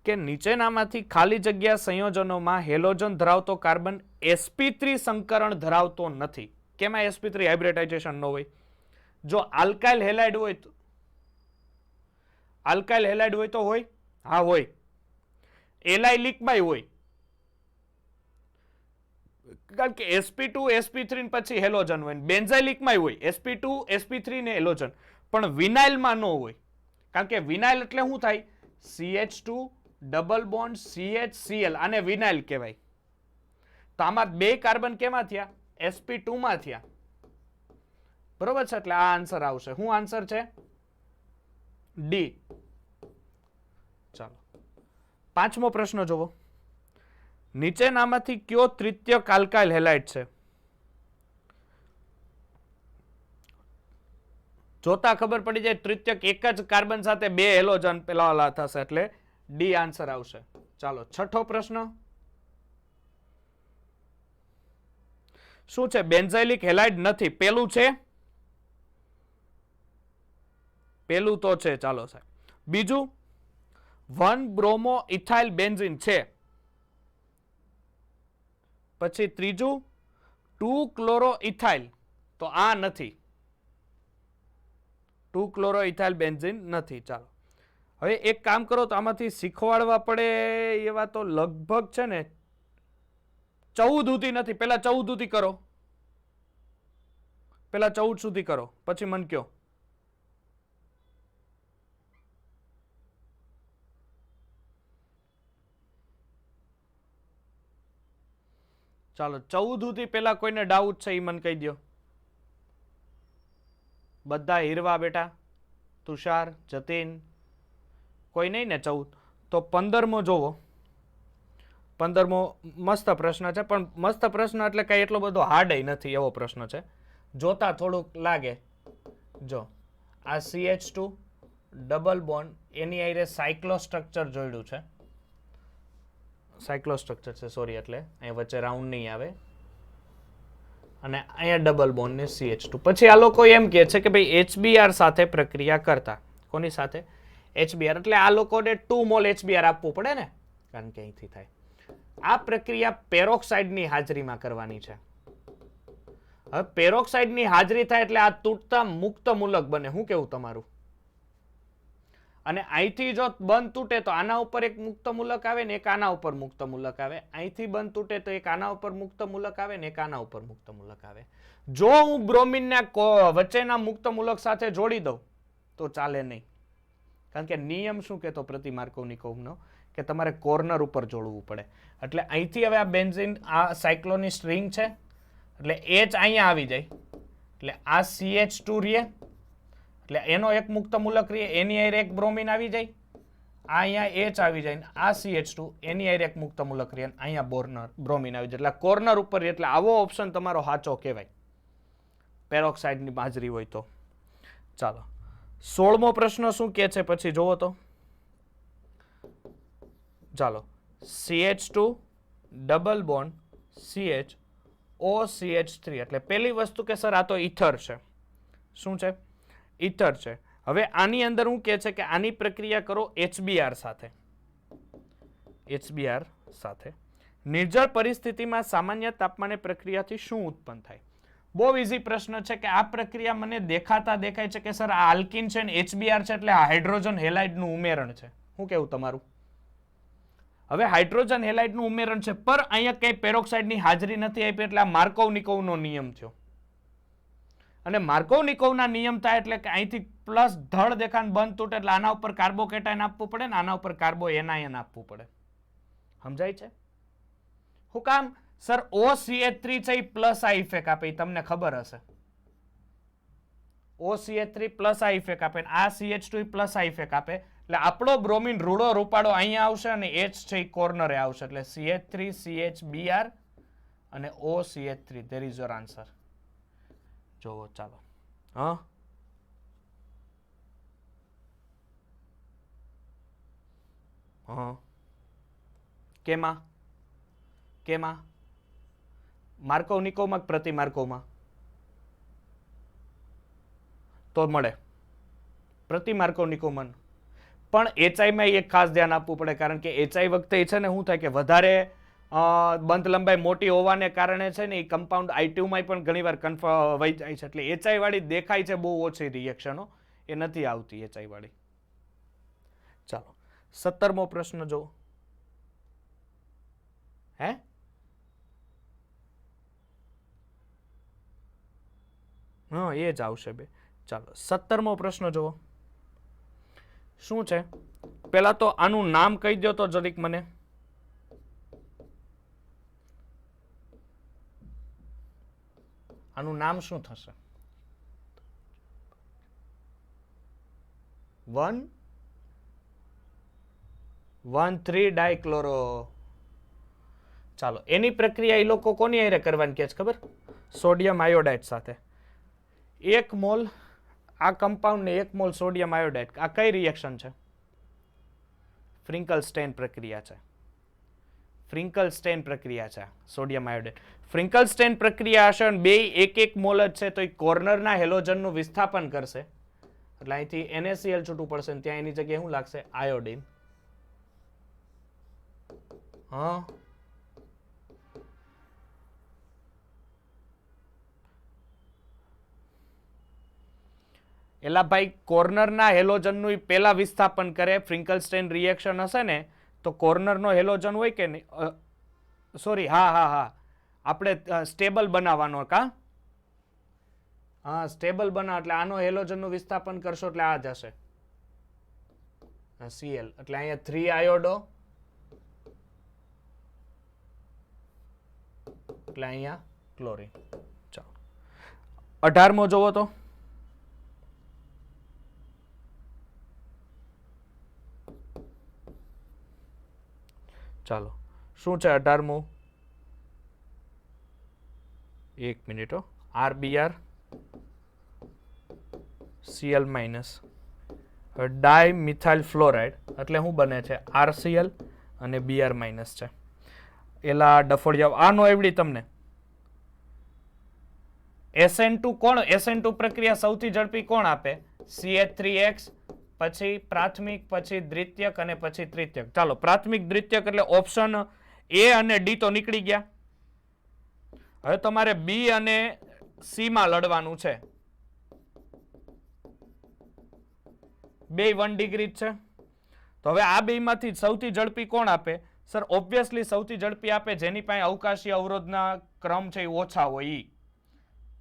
કે નીચેનામાંથી ખાલી જગ્યા સંયોજનોમાં હેલોજન ધરાવતો કાર્બન sp3 સંકરણ ધરાવતો નથી. કેમાં sp3 હાઇબ્રિડાઇઝેશન ન હોય? જો આલ્કાઇલ હેલાઇડ હોય તો, આલ્કાઇલ હેલાઇડ હોય તો હોય? હા હોય. એલાઇલિકમાં હોય, કારણ કે sp2 sp3 પછી હેલોજન હોય. બેન્ઝાઇલિકમાં હોય sp2 sp3 ને હેલોજન, પણ વિનાઇલમાં ન હોય. કારણ કે વિનાઇલ એટલે શું થાય? CH2 ડબલ બોન્ડ CHCl, આને વિનાઇલ કહેવાય. તો આમાં બે કાર્બન કેમાં થયા? sp2 માં થયા. બરોબર છે, એટલે આ આન્સર આવશે. શું આન્સર છે? D. ચાલો પાંચમો પ્રશ્ન જોવો. નીચેનામાંથી કયો તૃતીયક આલ્કાઇલ હેલાઇડ છે? જોતા ખબર પડી જાય તૃતીયક એક જ કાર્બન સાથે બે હેલોજન પેલા થશે, એટલે D આન્સર આવશે. ચાલો છઠ્ઠો પ્રશ્ન શું છે? બેન્ઝાઇલિક હેલાઇડ નથી. પેલું છે? પેલું તો છે. ચાલો સાહેબ. બીજું 1 બ્રોમો ઇથાઇલ બેન્ઝીન છે. પછી ત્રીજું 2 ક્લોરો ઇથાઇલ, તો આ નથી, 2 ક્લોરો ઇથાઇલ બેન્ઝીન નથી. ચાલો હવે એક કામ કરો, તો આમાંથી શીખવાડવા પડે એવા તો લગભગ છે ને 14 સુધી નથી. પેલા 14 સુધી કરો, પેલા 14 સુધી કરો, પછી મન કયો. ચાલો 14 સુધી પેલા કોઈને ડાઉટ છે એ મને કહી દો. બધા હીરવા બેટા, તુષાર, જતીન, કોઈ નહીં ને 14? તો 15મો જોવો. 15મો મસ્ત પ્રશ્ન છે, પણ મસ્ત પ્રશ્ન એટલે કઈ એટલો બધો હાર્ડ નથી એવો પ્રશ્ન છે. જોતા થોડુંક લાગે. જો આ CH2 ડબલ બોન્ડ, એની આરે સાયક્લો સ્ટ્રક્ચર જોડ્યું છે. સાયક્લો સ્ટ્રક્ચર છે, સોરી, એટલે અહીંયા વચ્ચે રાઉન્ડ નહીં આવે, અને અહીંયા ડબલ બોન્ડ ને CH2. પછી આ લોકો એમ કહે છે કે ભાઈ HBr સાથે પ્રક્રિયા કરતા. કોની સાથે? HBr. એટલે આ લોકોને 2 મોલ HBr આપવું પડે ને, કારણ કે અહીંથી થાય. આ પ્રક્રિયા પેરોક્સાઇડની હાજરીમાં કરવાની છે. હવે પેરોક્સાઇડની હાજરી થાય એટલે આ તૂટતા મુક્ત મૂલક બને. શું કેવું તમારું? અને અહીંથી જો બંધ તૂટે તો આના ઉપર એક મુક્ત મૂલક આવે ને એક આના ઉપર મુક્ત મૂલક આવે. અહીંથી બંધ તૂટે તો એક આના ઉપર મુક્ત મૂલક આવે ને એક આના ઉપર મુક્ત મૂલક આવે. જો હું બ્રોમિનના વચ્ચેના મુક્ત મૂલક સાથે જોડી દઉં તો ચાલે નહીં, કારણ કે નિયમ શું કહેતો પ્રતિમાર્કોનિકોવનો, કે તમારે કોર્નર ઉપર જોડવું પડે. એટલે અહીંથી હવે આ બેન્ઝીન, આ સાયક્લોની સ્ટ્રિંગ છે, એટલે H અહીંયા આવી જાય, એટલે આ CH2 રહે, એટલે એનો એક મુક્ત મૂલક રહે, એની હારે એક બ્રોમિન આવી જાય, આ અહીંયા H આવી જાય, આ CH2 એની હારે એક મુક્ત મૂલક રહે, અહીંયા બ્રોમિન આવી જાય, એટલે કોર્નર ઉપર રહે. એટલે આવો ઓપ્શન તમારો સાચો કહેવાય પેરોક્સાઇડની હાજરી હોય તો. ચાલો 16મો પ્રશ્ન શું કહે છે પછી જોવો તો. ચાલો CH2 double bond CH OCH3, એટલે પહેલી વસ્તુ કે સર આ તો ઈથર છે. શું છે? ઈથર છે. હવે આની અંદર હું કહે છે કે આની પ્રક્રિયા કરો HBr સાથે. HBr સાથે નિર્જળ પરિસ્થિતિમાં સામાન્ય તાપમાને પ્રક્રિયાથી શું ઉત્પન્ન થાય? બહુ ઈઝી પ્રશ્ન છે કે આ પ્રક્રિયા મને દેખાતા દેખાય છે કે સર આ આલ્કિન છે ને HBr છે, એટલે આ હાઇડ્રોજન હેલાઇડનું ઉમેરણ છે. શું કેવું તમારું? હવે હાઇડ્રોજન હેલાઇડનું ઉમેરણ છે, પર અહીંયા કઈ પેરોક્સાઇડની હાજરી નથી આપી, એટલે આ માર્કોવ-નિકોવનો નિયમ થયો. અને માર્કોવ-નિકોવના નિયમ થાય એટલે કે અહીંથી પ્લસ ધડ દેખાણ બંધ તૂટે, એટલે આના ઉપર કાર્બોકેટાયન આપવું પડે ને આના ઉપર કાર્બો એનાયન આપવું પડે. સમજાય છે? શું કામ? સર OCH3 છે એ પ્લસ આ ઇફેક્ટ આપે, તમને ખબર હશે. OCH3 પ્લસ આ ઇફેક્ટ આપે, આ CH2 પ્લસ આ ઇફેક્ટ આપે, એટલે આપણો બ્રોમિન રૂડો રૂપાડો અહીંયા આવશે અને H છે એ કોર્નરે આવશે, એટલે CH3 CHBr અને OCH3. There is your answer. જોવો ચાલો. હા, હા, કેમાં? કેમાં? માર્કોવ-નિકોવમાં કે પ્રતિમાર્કોવમાં? તો મળે પ્રતિમાર્કોવ-નિકોવમાં. પણ HI એક ખાસ ધ્યાન આપવું પડે, કારણ કે HI વખતે છે ને શું થાય કે વધારે બંધ લંબાઈ મોટી હોવાને કારણે છે ને એ કમ્પાઉન્ડ I2 માં પણ ઘણીવાર વહી જાય છે, એટલે HI વાળી દેખાય છે બહુ ઓછી રિએક્શનો, એ નથી આવતી HI વાળી. ચાલો 17મો પ્રશ્ન જો. હે, હા એ જ આવશે બે. ચાલો 17મો પ્રશ્ન જુઓ. શું છે? પેલા તો આનું નામ કહી દો તો જરીક મને. આનું નામ શું થશે? 1,3 ડાયક્લોરો. ચાલો એની પ્રક્રિયા એ લોકો કોની હારે કરવાની કે છે ખબર? સોડિયમ આયોડાઇડ સાથે. 1 મોલ આ કમ્પાઉન્ડ ને 1 મોલ સોડિયમ આયોડાઇડ. આ કઈ રિએક્શન છે? ફ્રિંકલ-સ્ટેન પ્રક્રિયા છે. ફ્રિંકલ-સ્ટેન પ્રક્રિયા છે સોડિયમ આયોડાઇડ. ફ્રિંકલ-સ્ટેન પ્રક્રિયા હશે અને બે 1-1 મોલ જ છે, તો એ કોર્નરના હેલોજનનું વિસ્થાપન કરશે, એટલે અહીંથી NaCl છૂટું પડશે અને ત્યાં એની જગ્યાએ શું લાગશે? આયોડિન. હા, એલા ભાઈ કોર્નરના હેલોજનનું પેલા વિસ્થાપન કરે, ફ્રિંકલસ્ટેન રિએક્શન હશે ને તો કોર્નરનો હેલોજન હોય કે નહીં, સોરી હા આપણે સ્ટેબલ બનાવવાનો કા, હા સ્ટેબલ બનાવ એટલે આનો હેલોજનનું વિસ્થાપન કરશો એટલે આ જશે Cl, એટલે અહીંયા 3 આયોડો એટલે અહીંયા ક્લોરીન. ચાલો 18મો જોવો તો ચાલો શું છે 18મો, એક મિનિટ હો, RBr Cl minus dimethyl fluoride એટલે શું બને છે RCl અને Br માઇનસ છે. એલા ડફોડિયા આ નો એવડી તમને SN2 કોણ, SN2 પ્રક્રિયા સૌથી ઝડપી કોણ આપે, CH3X, પછી પ્રાથમિક, પછી દ્વિતીયક અને પછી તૃતીયક. ચાલો પ્રાથમિક દ્વિતીયક એટલે ઓપ્શન A અને D તો નીકળી ગયા. હવે તમારે B અને C માં લડવાનું છે. બે 1 ડિગ્રી છે. તો હવે આ બે માંથી સૌથી ઝડપી કોણ આપે? સર ઓબ્વિયસલી સૌથી ઝડપી આપે જેની પાસે અવકાશીય અવરોધના ક્રમ છે એ ઓછા હોય ઈ.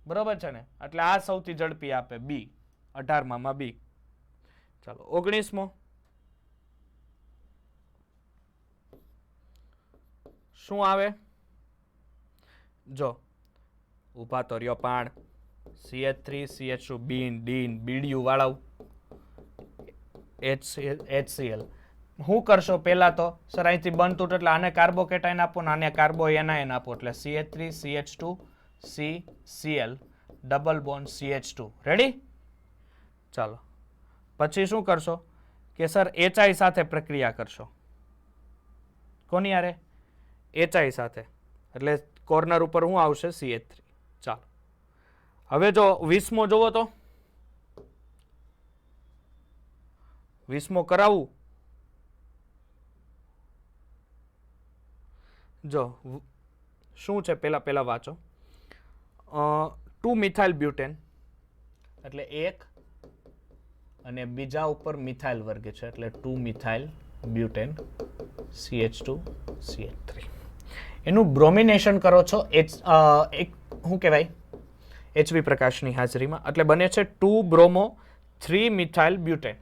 બરોબર છે ને? એટલે આ સૌથી ઝડપી આપે બી, 18માં બી. ચાલો 19મો શું આવે? જો ઉભા તો રહ્યો પાણ, CH3 CH2 બીન ડીન બીડીયુ વાળાવ HCl. શું કરશો પહેલા તો સર અહીંથી બનતું એટલે આને કાર્બોકેટાઇન આપો ને આને કાર્બો એનાયન આપો એટલે CH3 CH2 CCl double bond CH2. Ready? ચાલો પછી શું કરશો કે સર HI સાથે પ્રક્રિયા કરશો. કોની આરે? HI સાથે. એટલે કોર્નર ઉપર શું આવશે? CH3. ચાલો હવે જો 20મો જોવો તો 20મો કરાવું. જો શું છે પેલા વાંચો. 2 મિથાઇલ બ્યુટેન એટલે એક અને બીજા ઉપર મિથાઇલ વર્ગ છે એટલે 2 મિથાઇલ બ્યુટેન CH2 CH3. એનું બ્રોમિનેશન કરો છો એક શું કહેવાય HV પ્રકાશની હાજરીમાં એટલે બને છે 2 બ્રોમો 3 મિથાઇલ બ્યુટેન.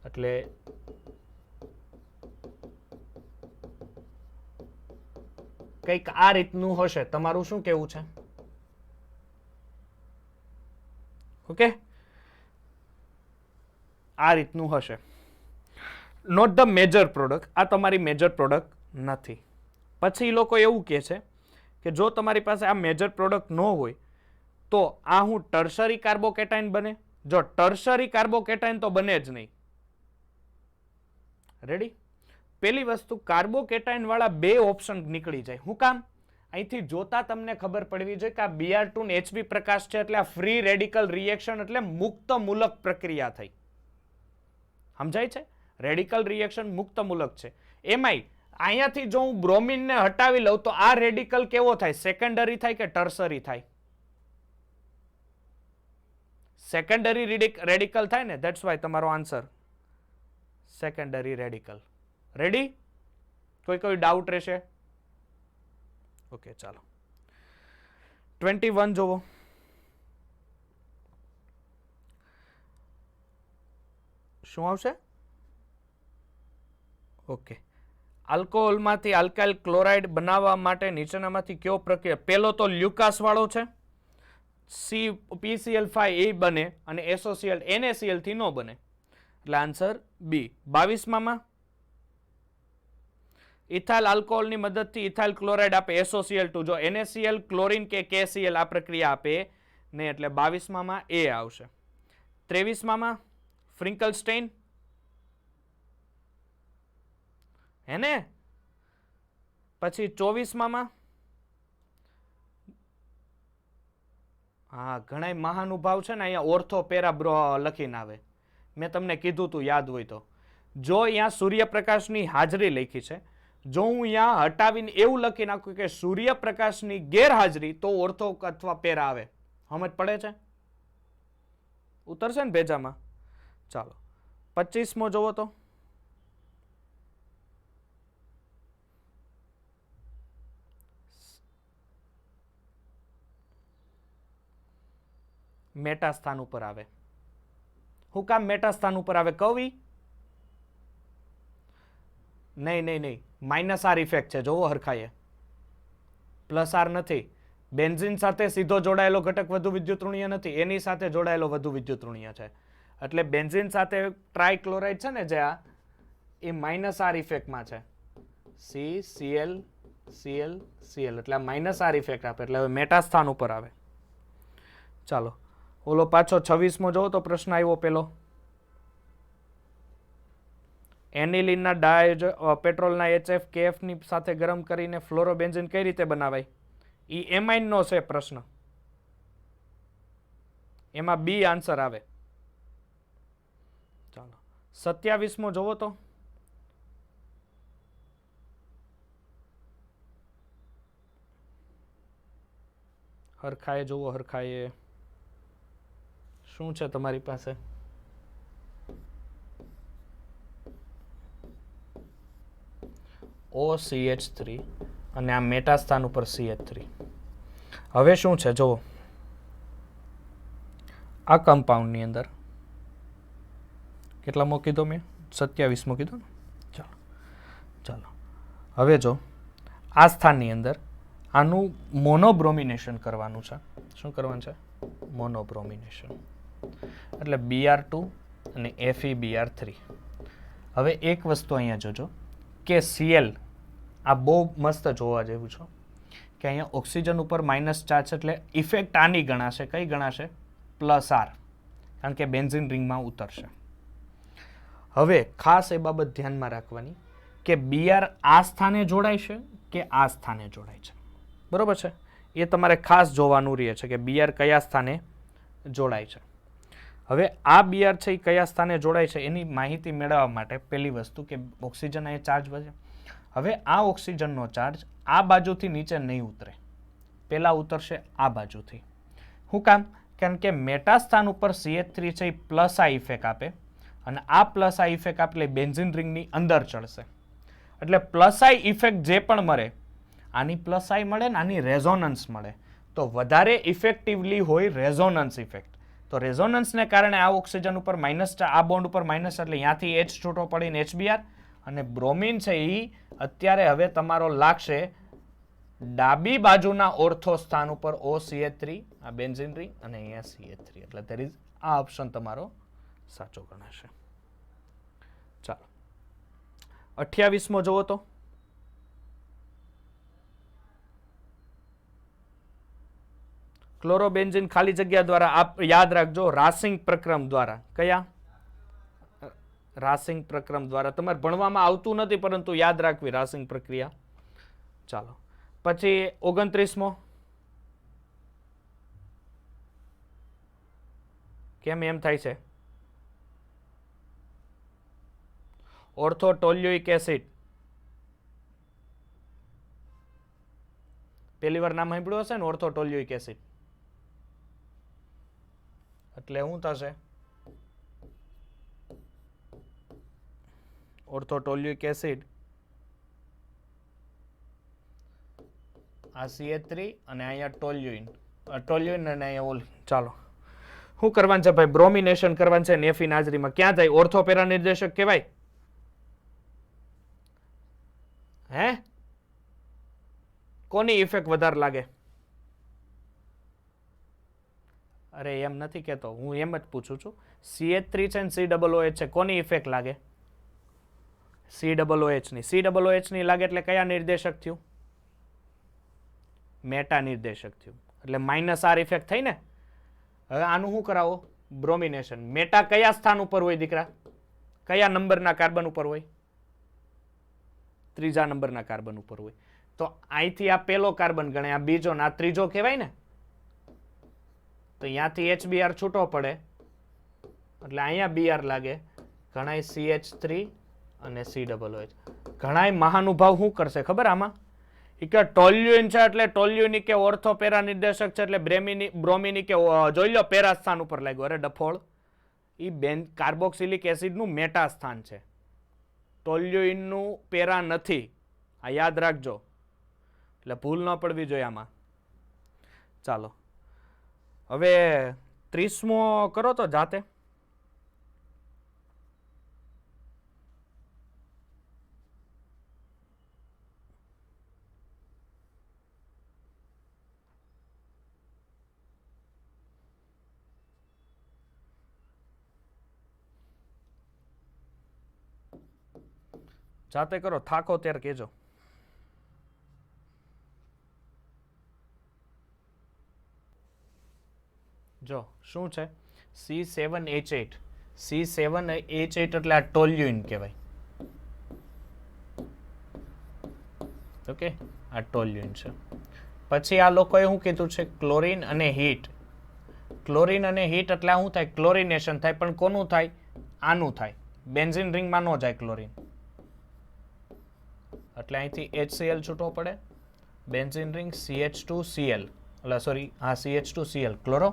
એટલે કંઈક આ રીતનું હશે. તમારું શું કેવું છે? ઓકે આ રીતનું હશે. Not the major product. આ તમારી મેજર પ્રોડક્ટ નથી. પછી એ લોકો એવું કહે છે કે જો તમારી પાસે આ મેજર પ્રોડક્ટ ન હોય તો આ હું ટર્શરી કાર્બોકેટાઇન બને. જો ટર્શરી કાર્બોકેટાઇન તો બને જ નહીં. રેડી? પેલી વસ્તુ કાર્બોકેટાઇન વાળા બે ઓપ્શન નીકળી જાય. શું કામ? અહીંથી જોતા તમને ખબર પડવી જોઈએ કે આ Br2 ને HB પ્રકાશ છે એટલે આ ફ્રી રેડિકલ રિએક્શન એટલે મુક્ત મૂલક પ્રક્રિયા થઈ. સમજાય છે? રેડિકલ રિએક્શન મુક્ત મૂલક છે. એમાંય અહીંયાથી જો હું બ્રોમિનને હટાવી લઉં તો આ રેડિકલ કેવો થાય? સેકન્ડરી થાય કે ટર્સરી થાય? સેકન્ડરી રેડિકલ થાય ને. ધેટ્સ વાય તમારો આન્સર સેકન્ડરી રેડિકલ. રેડી? કોઈ ડાઉટ રહેશે? ઓકે ચાલો 21 જોવો. શું આવશે? ઓકે આલ્કોહોલમાંથી આલ્કાઇલ ક્લોરાઇડ બનાવવા માટે નીચેનામાંથી કયો પ્રક્રિયા? પેલો તો લ્યુકાસ વાળો છે. PCl5 એ બને અને એસોસિએટ NaCl થી નો બને એટલે આન્સર બી. 22માં ઇથાઇલ આલ્કોહોલની મદદથી ઇથાઇલ ક્લોરાઇડ આપે SOCl2. જો NaCl ક્લોરીન કે KCl આ પ્રક્રિયા આપે ને એટલે 22માં એ આવશે. 23માં ફ્રિંકલસ્ટેઇન હે ને. પછી 24માં હા ઘણા મહાનુભાવ છે ને અહીંયા ઓર્થો પેરા લખીને આવે. મેં તમને કીધું તું યાદ હોય તો. જો અહીંયા સૂર્યપ્રકાશની હાજરી લખી છે, જો હું અહીંયા હટાવીને એવું લખી નાખું કે સૂર્યપ્રકાશની ગેરહાજરી તો ઓર્થો અથવા પેરા આવે. સમજ પડે છે? ઉતરશે ને ભેજામાં. ચાલો 25મો જોવો તો મેટા સ્થાન ઉપર આવે. હું કામ મેટા સ્થાન ઉપર આવે કવિ? નહીં, માઇનસ આર ઇફેક્ટ છે. જોવો હરખાએ, પ્લસ આર નથી. બેન્ઝીન સાથે સીધો જોડાયેલો ઘટક વધુ વિદ્યુતઋણીય નથી, એની સાથે જોડાયેલો વધુ વિદ્યુતઋણીય છે. એટલે બેન્ઝીન સાથે ટ્રાયક્લોરાઇડ છે ને જે આ, એ માઇનસ આર ઇફેક્ટમાં છે. CCl Cl Cl એટલે આ માઇનસ આર ઇફેક્ટ આપે, એટલે હવે મેટા સ્થાન ઉપર આવે. ચાલો ઓલો પાછો 26મો જોવો તો પ્રશ્ન આવ્યો પેલો. એનિલિનના પેટ્રોલના HF KF ની સાથે ગરમ કરીને ફ્લોરોબેન્ઝીન કઈ રીતે બનાવાય? ઈ એમાઇન નો છે પ્રશ્ન, એમાં બી આન્સર આવે. ચાલો 27મો જોવો તો હરખાએ જોવો, હરખાએ શું છે તમારી પાસે? OCH3 અને આ મેટા સ્થાન ઉપર CH3. હવે શું છે જુઓ, આ કમ્પાઉન્ડની અંદર કેટલા મૂકી દો મેં? 27 મૂકી દો ને. ચાલો ચાલો હવે જો આ સ્થાનની અંદર આનું મોનોબ્રોમિનેશન કરવાનું છે. શું કરવાનું છે? મોનોબ્રોમિનેશન. એટલે Br2 અને FeBr3. હવે એક વસ્તુ અહીંયા જોજો કે Cl આ બહુ મસ્ત જોવા જેવું છે કે અહીંયા ઓક્સિજન ઉપર માઇનસ ચાર્જ, એટલે ઇફેક્ટ આની ગણાશે. કઈ ગણાશે? પ્લસ આર, કારણ કે બેન્ઝીન રિંગમાં ઉતરશે. હવે ખાસ એ બાબત ધ્યાનમાં રાખવાની કે Br આ સ્થાને જોડાય છે કે આ સ્થાને જોડાય છે. બરોબર છે, એ તમારે ખાસ જોવાનું રહે છે કે Br કયા સ્થાને જોડાય છે. હવે આ Br છે એ કયા સ્થાને જોડાય છે એની માહિતી મેળવવા માટે પહેલી વસ્તુ કે ઓક્સિજન અહીંયા ચાર્જ વધે. હવે આ ઓક્સિજનનો ચાર્જ આ બાજુથી નીચે નહીં ઉતરે, પહેલા ઉતરશે આ બાજુથી. શું કામ? કારણ કે મેટા સ્થાન ઉપર CH3 છે એ પ્લસ આ ઇફેક્ટ આપે, અને આ પ્લસ આ ઇફેક્ટ આપે બેન્ઝીન રિંગની અંદર ચડશે. એટલે પ્લસ આઈ ઇફેક્ટ જે પણ મળે, આની પ્લસ આઈ મળે ને આની રેઝોનન્સ મળે, તો વધારે ઇફેક્ટિવલી હોય રેઝોનન્સ ઇફેક્ટ. તો રેઝોનન્સને કારણે આ ઓક્સિજન ઉપર માઇનસ, આ બોન્ડ ઉપર માઇનસ, એટલે અહીંયાથી H છૂટો પડીને HBr, અને બ્રોમિન છે એ અત્યારે હવે તમારો લાગશે ડાબી બાજુના ઓર્થો સ્થાન ઉપર OCH3, આ બેન્ઝીન રિંગ, અને અહીંયા CH3. એટલે ધેર ઇઝ આ ઓપ્શન તમારો સાચો ગણાશે. ચાલો 28મો જોવો તો ક્લોરોબેન્ઝીન ખાલી જગ્યા દ્વારા, આપ યાદ રાખજો રાસિંગ પ્રક્રમ દ્વારા. કયા? રાસિંગ પ્રક્રમ દ્વારા. તમારે ભણવામાં આવતું નથી પરંતુ યાદ રાખવી રાસિંગ પ્રક્રિયા. ચાલો પછી 29મો. કેમ એમ થાય છે? ઓર્થોટોલ્યુઇક એસિડ. પહેલી વાર નામ સાંભળ્યું હશે ને, ઓર્થોટોલ્યુઇક એસિડ. એટલે શું થશે? ઓર્થોટોલ્યુઇક એસિડ, આ CH3 અને અહીંયા ટોલ્યુઇન, ટોલ્યુઇન અને અહીંયા ઓલ. ચાલો શું કરવાનું છે ભાઈ? બ્રોમિનેશન કરવાનું છે નેફી હાજરીમાં. ક્યાં જાય? ઓર્થોપેરા નિર્દેશક કહેવાય. હે કોની ઇફેક્ટ વધારે લાગે? અરે એમ નથી કહેતો, હું એમ જ પૂછું છું. CH3 છે ને COOH છે, કોની ઇફેક્ટ લાગે? COOH ની. COOH ની લાગે એટલે કયા નિર્દેશક થયું? મેટા નિર્દેશક થયું, એટલે માઇનસ આર ઇફેક્ટ થઈ ને. હવે આનું શું કરાવો? બ્રોમિનેશન. મેટા કયા સ્થાન ઉપર હોય દીકરા? કયા નંબરના કાર્બન ઉપર હોય? ત્રીજા નંબરના કાર્બન ઉપર હોય. તો અહીંથી આ પહેલો કાર્બન ગણાય, આ બીજો, આ ત્રીજો કહેવાય ને. તો અહીંયાથી HBr છૂટો પડે એટલે અહીંયા Br લાગે. ઘણાય CH3 અને COOH. ઘણાય મહાનુભાવ શું કરશે ખબર આમાં? એ કે ટોલ્યુઇન છે એટલે ટોલ્યુઇન કે ઓર્થોપેરા નિર્દેશક છે એટલે બ્રોમિની કે જોઈ લો પેરા સ્થાન ઉપર લાગ્યો. અરે ડફોળ, એ કાર્બોક્સિલિક એસિડનું મેટા સ્થાન છે, ટોલ્યુઇનનું પેરા નથી. આ યાદ રાખજો, એટલે ભૂલ ન પડવી જોઈએ આમાં. ચાલો હવે 30મો કરો તો જાતે. જાતે કરો, થાકો ત્યારે કહેજો. જો શું છે C7H8. C7H8 એટલે આ ટોલ્યુઇન કહેવાય. ઓકે, આ ટોલ્યુઇન છે. પછી આ લોકોએ શું કીધું છે, ક્લોરીન અને હીટ. ક્લોરીન અને હીટ એટલે શું થાય, ક્લોરિનેશન થાય. પણ કોનું થાય, આનું થાય. બેન્ઝિન રિંગમાં ન જાય ક્લોરીન, એટલે અહીંથી HCl છૂટવો પડે. બેન્ઝિન રિંગ CH2Cl, એટલે સોરી હા CH2Cl ક્લોરો.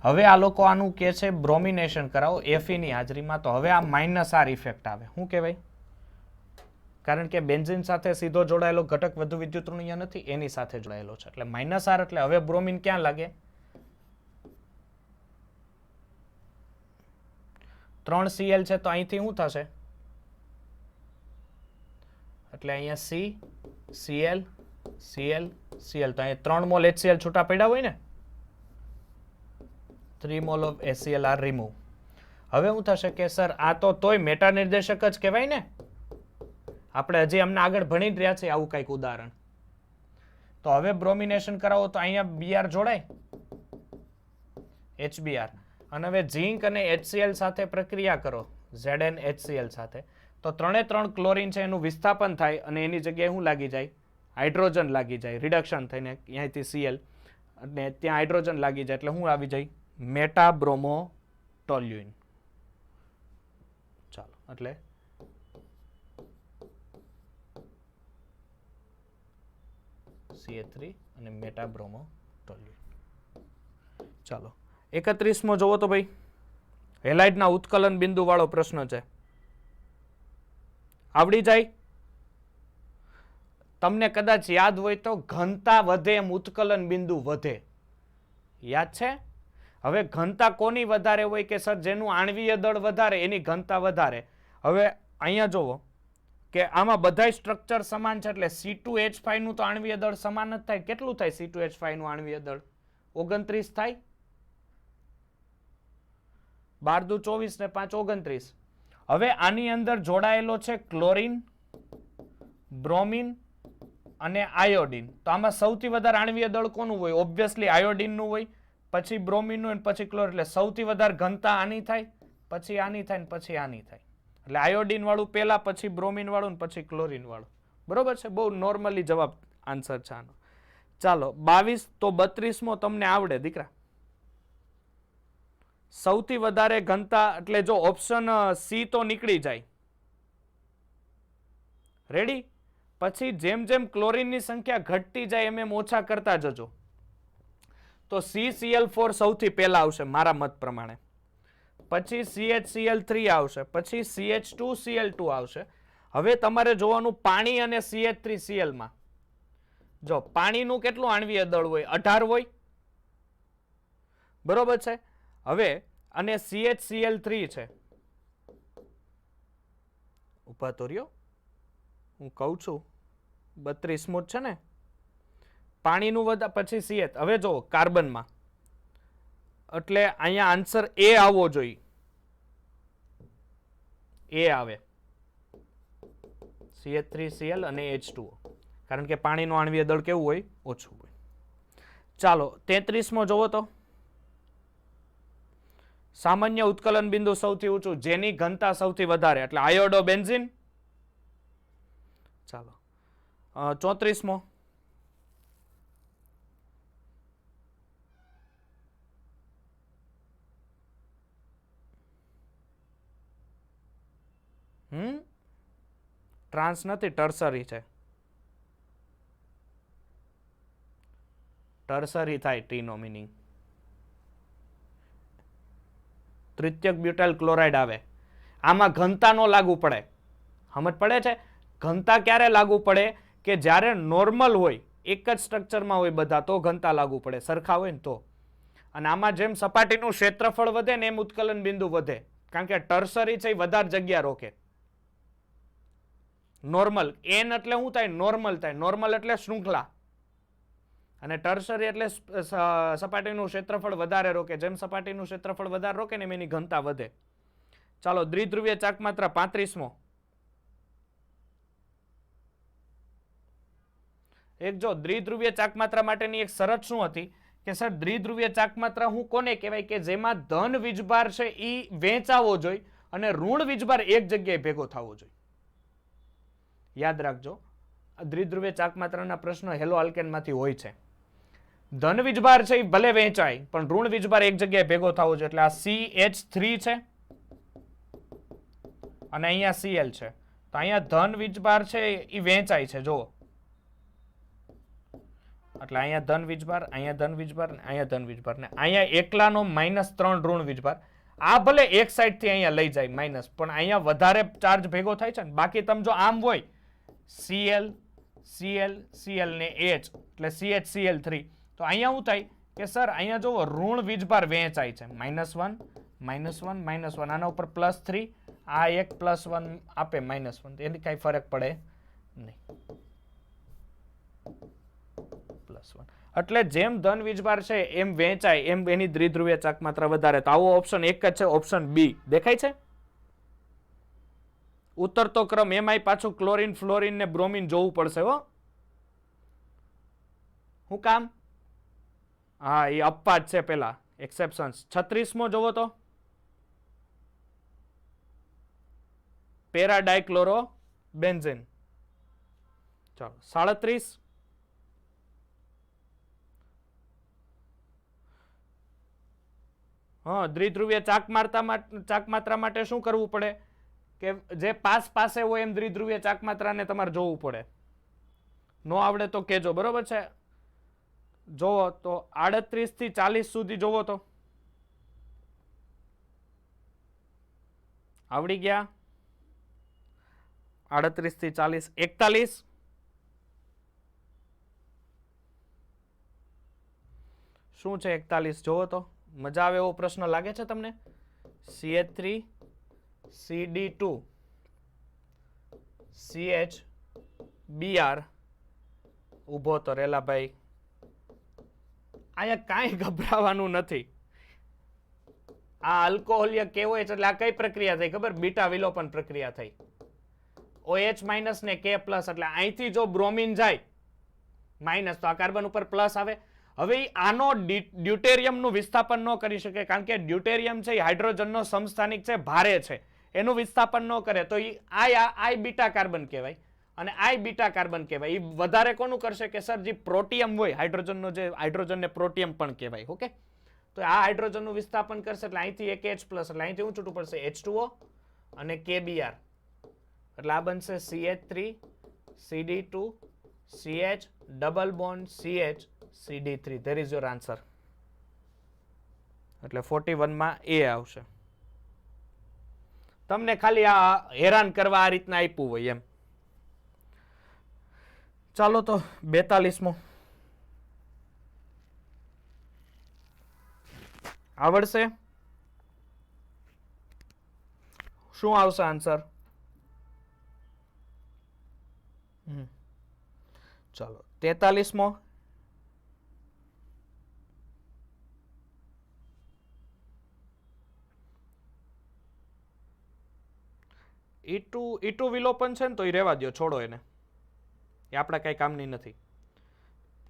હવે આ લોકો આનું કહે છે બ્રોમિનેશન કરાવો Fe હાજરીમાં. તો હવે આ -R ઇફેક્ટ આવે. શું કહેવાય, કારણ કે બેન્ઝિન સાથે સીધો જોડાયેલો ઘટક વધુ વિદ્યુતઋણીય નથી, એની સાથે જોડાયેલો છે, એટલે -R. એટલે હવે બ્રોમિન ક્યાં લાગે, 3Cl છે, તો અહીંથી શું થશે, એટલે અહીંયા CCl Cl Cl, તો અહીંયા 3 મોલ HCl છૂટા પડ્યા હોય ને, 3 mole of HCl are remove. હવે શું થશે કે સર આ તો તોય મેટા નિર્દેશક જ કહેવાય ને, આપણે હજી અમને આગળ ભણી જ રહ્યા છે આવું કંઈક ઉદાહરણ. તો હવે બ્રોમિનેશન કરાવો તો અહીંયા Br જોડાય, HBr. અને હવે ઝીંક અને HCl સાથે પ્રક્રિયા કરો, ZnHCl સાથે, તો 3 ક્લોરીન છે એનું વિસ્થાપન થાય અને એની જગ્યાએ શું લાગી જાય, હાઇડ્રોજન લાગી જાય, રિડક્શન થઈને અહીંયાથી Cl અને ત્યાં હાઇડ્રોજન લાગી જાય, એટલે શું આવી જાય, મેટાબ્રોમો ટોલ્યુઇન. ચાલો, એટલે CH3 અને મેટાબ્રોમો ટોલ્યુઇન. ચાલો 31મો જોવો તો ભાઈ, હેલાઇડના ઉત્કલન બિંદુ વાળો પ્રશ્ન છે. આવડી જાય તમને, કદાચ યાદ હોય તો ઘનતા વધે એમ ઉત્કલન બિંદુ વધે, યાદ છે. હવે ઘનતા કોની વધારે હોય કે સર જેનું આણ્વીય દળ વધારે એની ઘનતા વધારે. હવે અહીંયા જોવો કે આમાં બધાય સ્ટ્રક્ચર સમાન છે, એટલે C2H5 નું તો આણ્વીય દળ સમાન જ થાય. કેટલું થાય C2H5 નું આણ્વીય દળ, 29 થાય. 12 દુ 24 ને 5 29. હવે આની અંદર જોડાયેલો છે ક્લોરીન, બ્રોમિન અને આયોડિન. તો આમાં સૌથી વધારે આણ્વીય દળ કોનું હોય, ઓબ્વિયસલી આયોડિન નું હોય, પછી બ્રોમિન નું, પછી ક્લોરીન. એટલે સૌથી વધારે ઘનતા આની થાય, પછી આની થાય, પછી આની થાય. એટલે આયોડિન વાળું પહેલા, પછી બ્રોમિન વાળું, પછી ક્લોરીન વાળું. બરોબર છે, બહુ નોર્મલી જવાબ આન્સર છે આનો. ચાલો 22 તો 32મો તમને આવડે દીકરા. સૌથી વધારે ઘનતા, એટલે જો ઓપ્શન C તો નીકળી જાય, રેડી. પછી જેમ જેમ ક્લોરીનની સંખ્યા ઘટતી જાય એમ ઓછા કરતા જજો. તો CCl4 સૌથી પહેલા આવશે મારા મત પ્રમાણે, પછી CHCl3 આવશે, પછી CH2Cl2 આવશે. હવે તમારે જોવાનું પાણી અને CH3Cl માં, જો પાણીનું કેટલું આણ્વીય દળ હોય, 18 હોય, બરોબર છે. હવે અને CHCl3 છે, ઉભા તો રહ્યો, હું કહું છું 32મો છે ને, પાણીનું વધા, પછી CH. હવે જો કાર્બનમાં, એટલે અહીંયા આન્સર A આવવો જોઈએ, A આવે, CH3Cl અને H2O, કારણ કે પાણીનું આણ્વીય દળ કેવું હોય, ઓછું હોય. ચાલો 33મો જોવો તો, સામાન્ય ઉત્કલન બિંદુ સૌથી ઊંચું, જેની ઘનતા સૌથી વધારે, એટલે આયોડો બેન્ઝીન. ચાલો 34મો, ટ્રાન્સ નથી, ટર્સરી છે, ટર્સરી થાય T no meaning. તૃતીયક butyl chloride આવે. આમાં ઘનતા નો લાગુ પડે. સમજ પડે છે? ઘનતા ક્યારે લાગુ પડે કે જ્યારે નોર્મલ હોય, એક જ સ્ટ્રક્ચરમાં હોય બધા, તો ઘનતા લાગુ પડે. સરખા હોય ને તો. અને આમાં જેમ સપાટીનું ક્ષેત્રફળ વધે ને એમ ઉત્કલન બિંદુ વધે, કારણ કે ટર્સરી છે એ વધારે જગ્યા રોકે. નોર્મલ એન એટલે શું થાય? નોર્મલ થાય. નોર્મલ એટલે શૃંખલા, અને ટર્સરી એટલે સપાટીનું ક્ષેત્રફળ વધારે રોકે. જેમ સપાટીનું ક્ષેત્રફળ વધારે રોકે ને એમ એની ઘનતા વધે. ચાલો, દ્વિધ્રુવીય ચાકમાત્રા 35મો. એક જો દ્વિધ્રુવીય ચાકમાત્રા માટેની એક શરત શું હતી કે સર દ્વિધ્રુવીય ચાકમાત્રા હું કોને કહેવાય કે જેમાં ધન વીજભાર છે એ વહેંચાવો જોઈએ અને ઋણ વીજભાર એક જગ્યાએ ભેગો થવો જોઈએ. યાદ રાખજો, દ્વિધ્રુવીય ચાકમાત્રાના પ્રશ્નો હેલો આલ્કેનમાંથી હોય છે. ધન વીજભાર છે એ ભલે વહેંચાય પણ ઋણ વીજભાર એક જગ્યાએ ભેગો થવો જોઈએ. એટલે આ CH3 છે અને અહીંયા Cl છે. તો અહીંયા ધન વીજભાર છે એ વહેંચાય છે. જુઓ, એટલે અહીંયા ધન વીજભાર, અહીંયા ધન વીજભાર, અહીંયા ધન વીજભાર, ને અહીંયા એકલાનો -3 ઋણ વીજભાર. આ ભલે એક સાઈડ થી અહીંયા લઈ જાય માઇનસ, પણ અહીંયા વધારે ચાર્જ ભેગો થાય છે ને. બાકી તમે જો આમ હોય Cl Cl Cl ને H એટલે CHCl3, તો અહીંયા શું થાય કે સર અહીંયા જો ઋણ વીજભાર વહેંચાય છે. -1 -1 -1, આના ઉપર +3, આ એક +1 આપે -1, એની કઈ ફરક પડે નહીં. +1 એટલે જેમ ધન વીજભાર છે એમ વહેંચાય એમ એની દ્વિધ્રુવીય ચાકમાત્રા વધારે. તો આવો ઓપ્શન એક જ છે, ઓપ્શન બી. દેખાય છે? ઉતરતો ક્રમ એમાંય પાછું ક્લોરીન, ફ્લોરીન ને બ્રોમિન જોવું પડશે હો. શું કામ? હા, એ અપવાદ છે પેલા, એક્સેપ્શન્સ. 36મો જોવો તો પેરા ડાયક્લોરો બેન્ઝીન. ચાલો, 37. હા, દ્વિધ્રુવીય ચાકમાત્રા માટે શું કરવું પડે કે જે પાસે હોય એમ દ્વિધ્રુવીય ચાકમાત્રાને તમારે જોવું પડે. નો આવડે તો કેજો, બરોબર છે? જોવો તો 38 થી 40 સુધી જોવો તો આવડી ગયા. 38 થી 40. 41. શું છે 41? જોવો તો મજા આવે એવો પ્રશ્ન લાગે છે તમને? CH3 CD2 CH Br. ઉભો તો રેલા ભાઈ, અહીંયા કાંઈ ગભરાવાનું નથી. આ આલ્કોહોલિય કેવો છે એટલે આ કઈ પ્રક્રિયા થઈ ખબર? બીટા વિલોપન પ્રક્રિયા થઈ. OH- ને K+, એટલે અહીંથી જો બ્રોમિન જાય માઇનસ તો આ કાર્બન ઉપર પ્લસ આવે. હવે આનો ડ્યુટેરિયમનું વિસ્થાપન ન કરી શકે, કારણ કે ડ્યુટેરિયમ છે એ હાઇડ્રોજનનો સમસ્થાનિક છે, ભારે છે, એનું વિસ્થાપન ન કરે તો આઈ બીટા કાર્બન કહેવાય અને આઈ બીટા કાર્બન કહેવાય. એ વધારે કોનું કરશે કે સર જે પ્રોટિયમ હોય હાઇડ્રોજનનો, જે હાઇડ્રોજનને પ્રોટિયમ પણ કહેવાય. ઓકે, તો આ હાઇડ્રોજનનું વિસ્થાપન કરશે એટલે અહીંથી એક H+, એટલે અહીંથી શું છૂટું પડશે? H2O અને KBr. એટલે આ બનશે CH3 CD2 CH double bond CH CD3. There is your answer. એટલે 41 માં એ આવશે. તમને ખાલી આ હેરાન કરવા આ રીતના આપ્યું હોય એમ. ચાલો તો 42મો આવડશે? શું આવશે આન્સર? ચાલો 43મો. E2 વિલોપન છે ને તો એ રહેવા દો, છોડો એને, એ આપણા કઈ કામની નથી.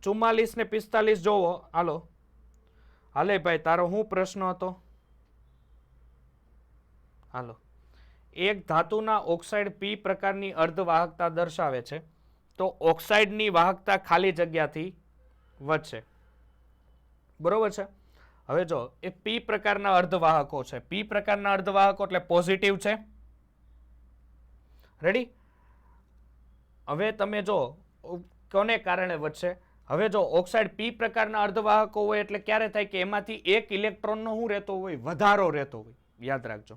44 ને 45 જોવો. હાલો હાલે ભાઈ, તારો શું પ્રશ્ન હતો? હાલો, એક ધાતુના ઓક્સાઇડ P પ્રકારની અર્ધવાહકતા દર્શાવે છે તો ઓક્સાઇડની વાહકતા ખાલી જગ્યાથી વધશે. બરોબર છે? હવે જો એ P પ્રકારના અર્ધવાહકો છે. P પ્રકારના અર્ધવાહકો એટલે પોઝિટિવ છે. રેડી? હવે તમે જો કોને કારણે વધશે? હવે જો ઓક્સાઇડ P પ્રકારના અર્ધવાહકો હોય એટલે ક્યારે થાય કે એમાંથી એક ઇલેક્ટ્રોનનો શું રહેતો હોય? વધારો રહેતો હોય. યાદ રાખજો.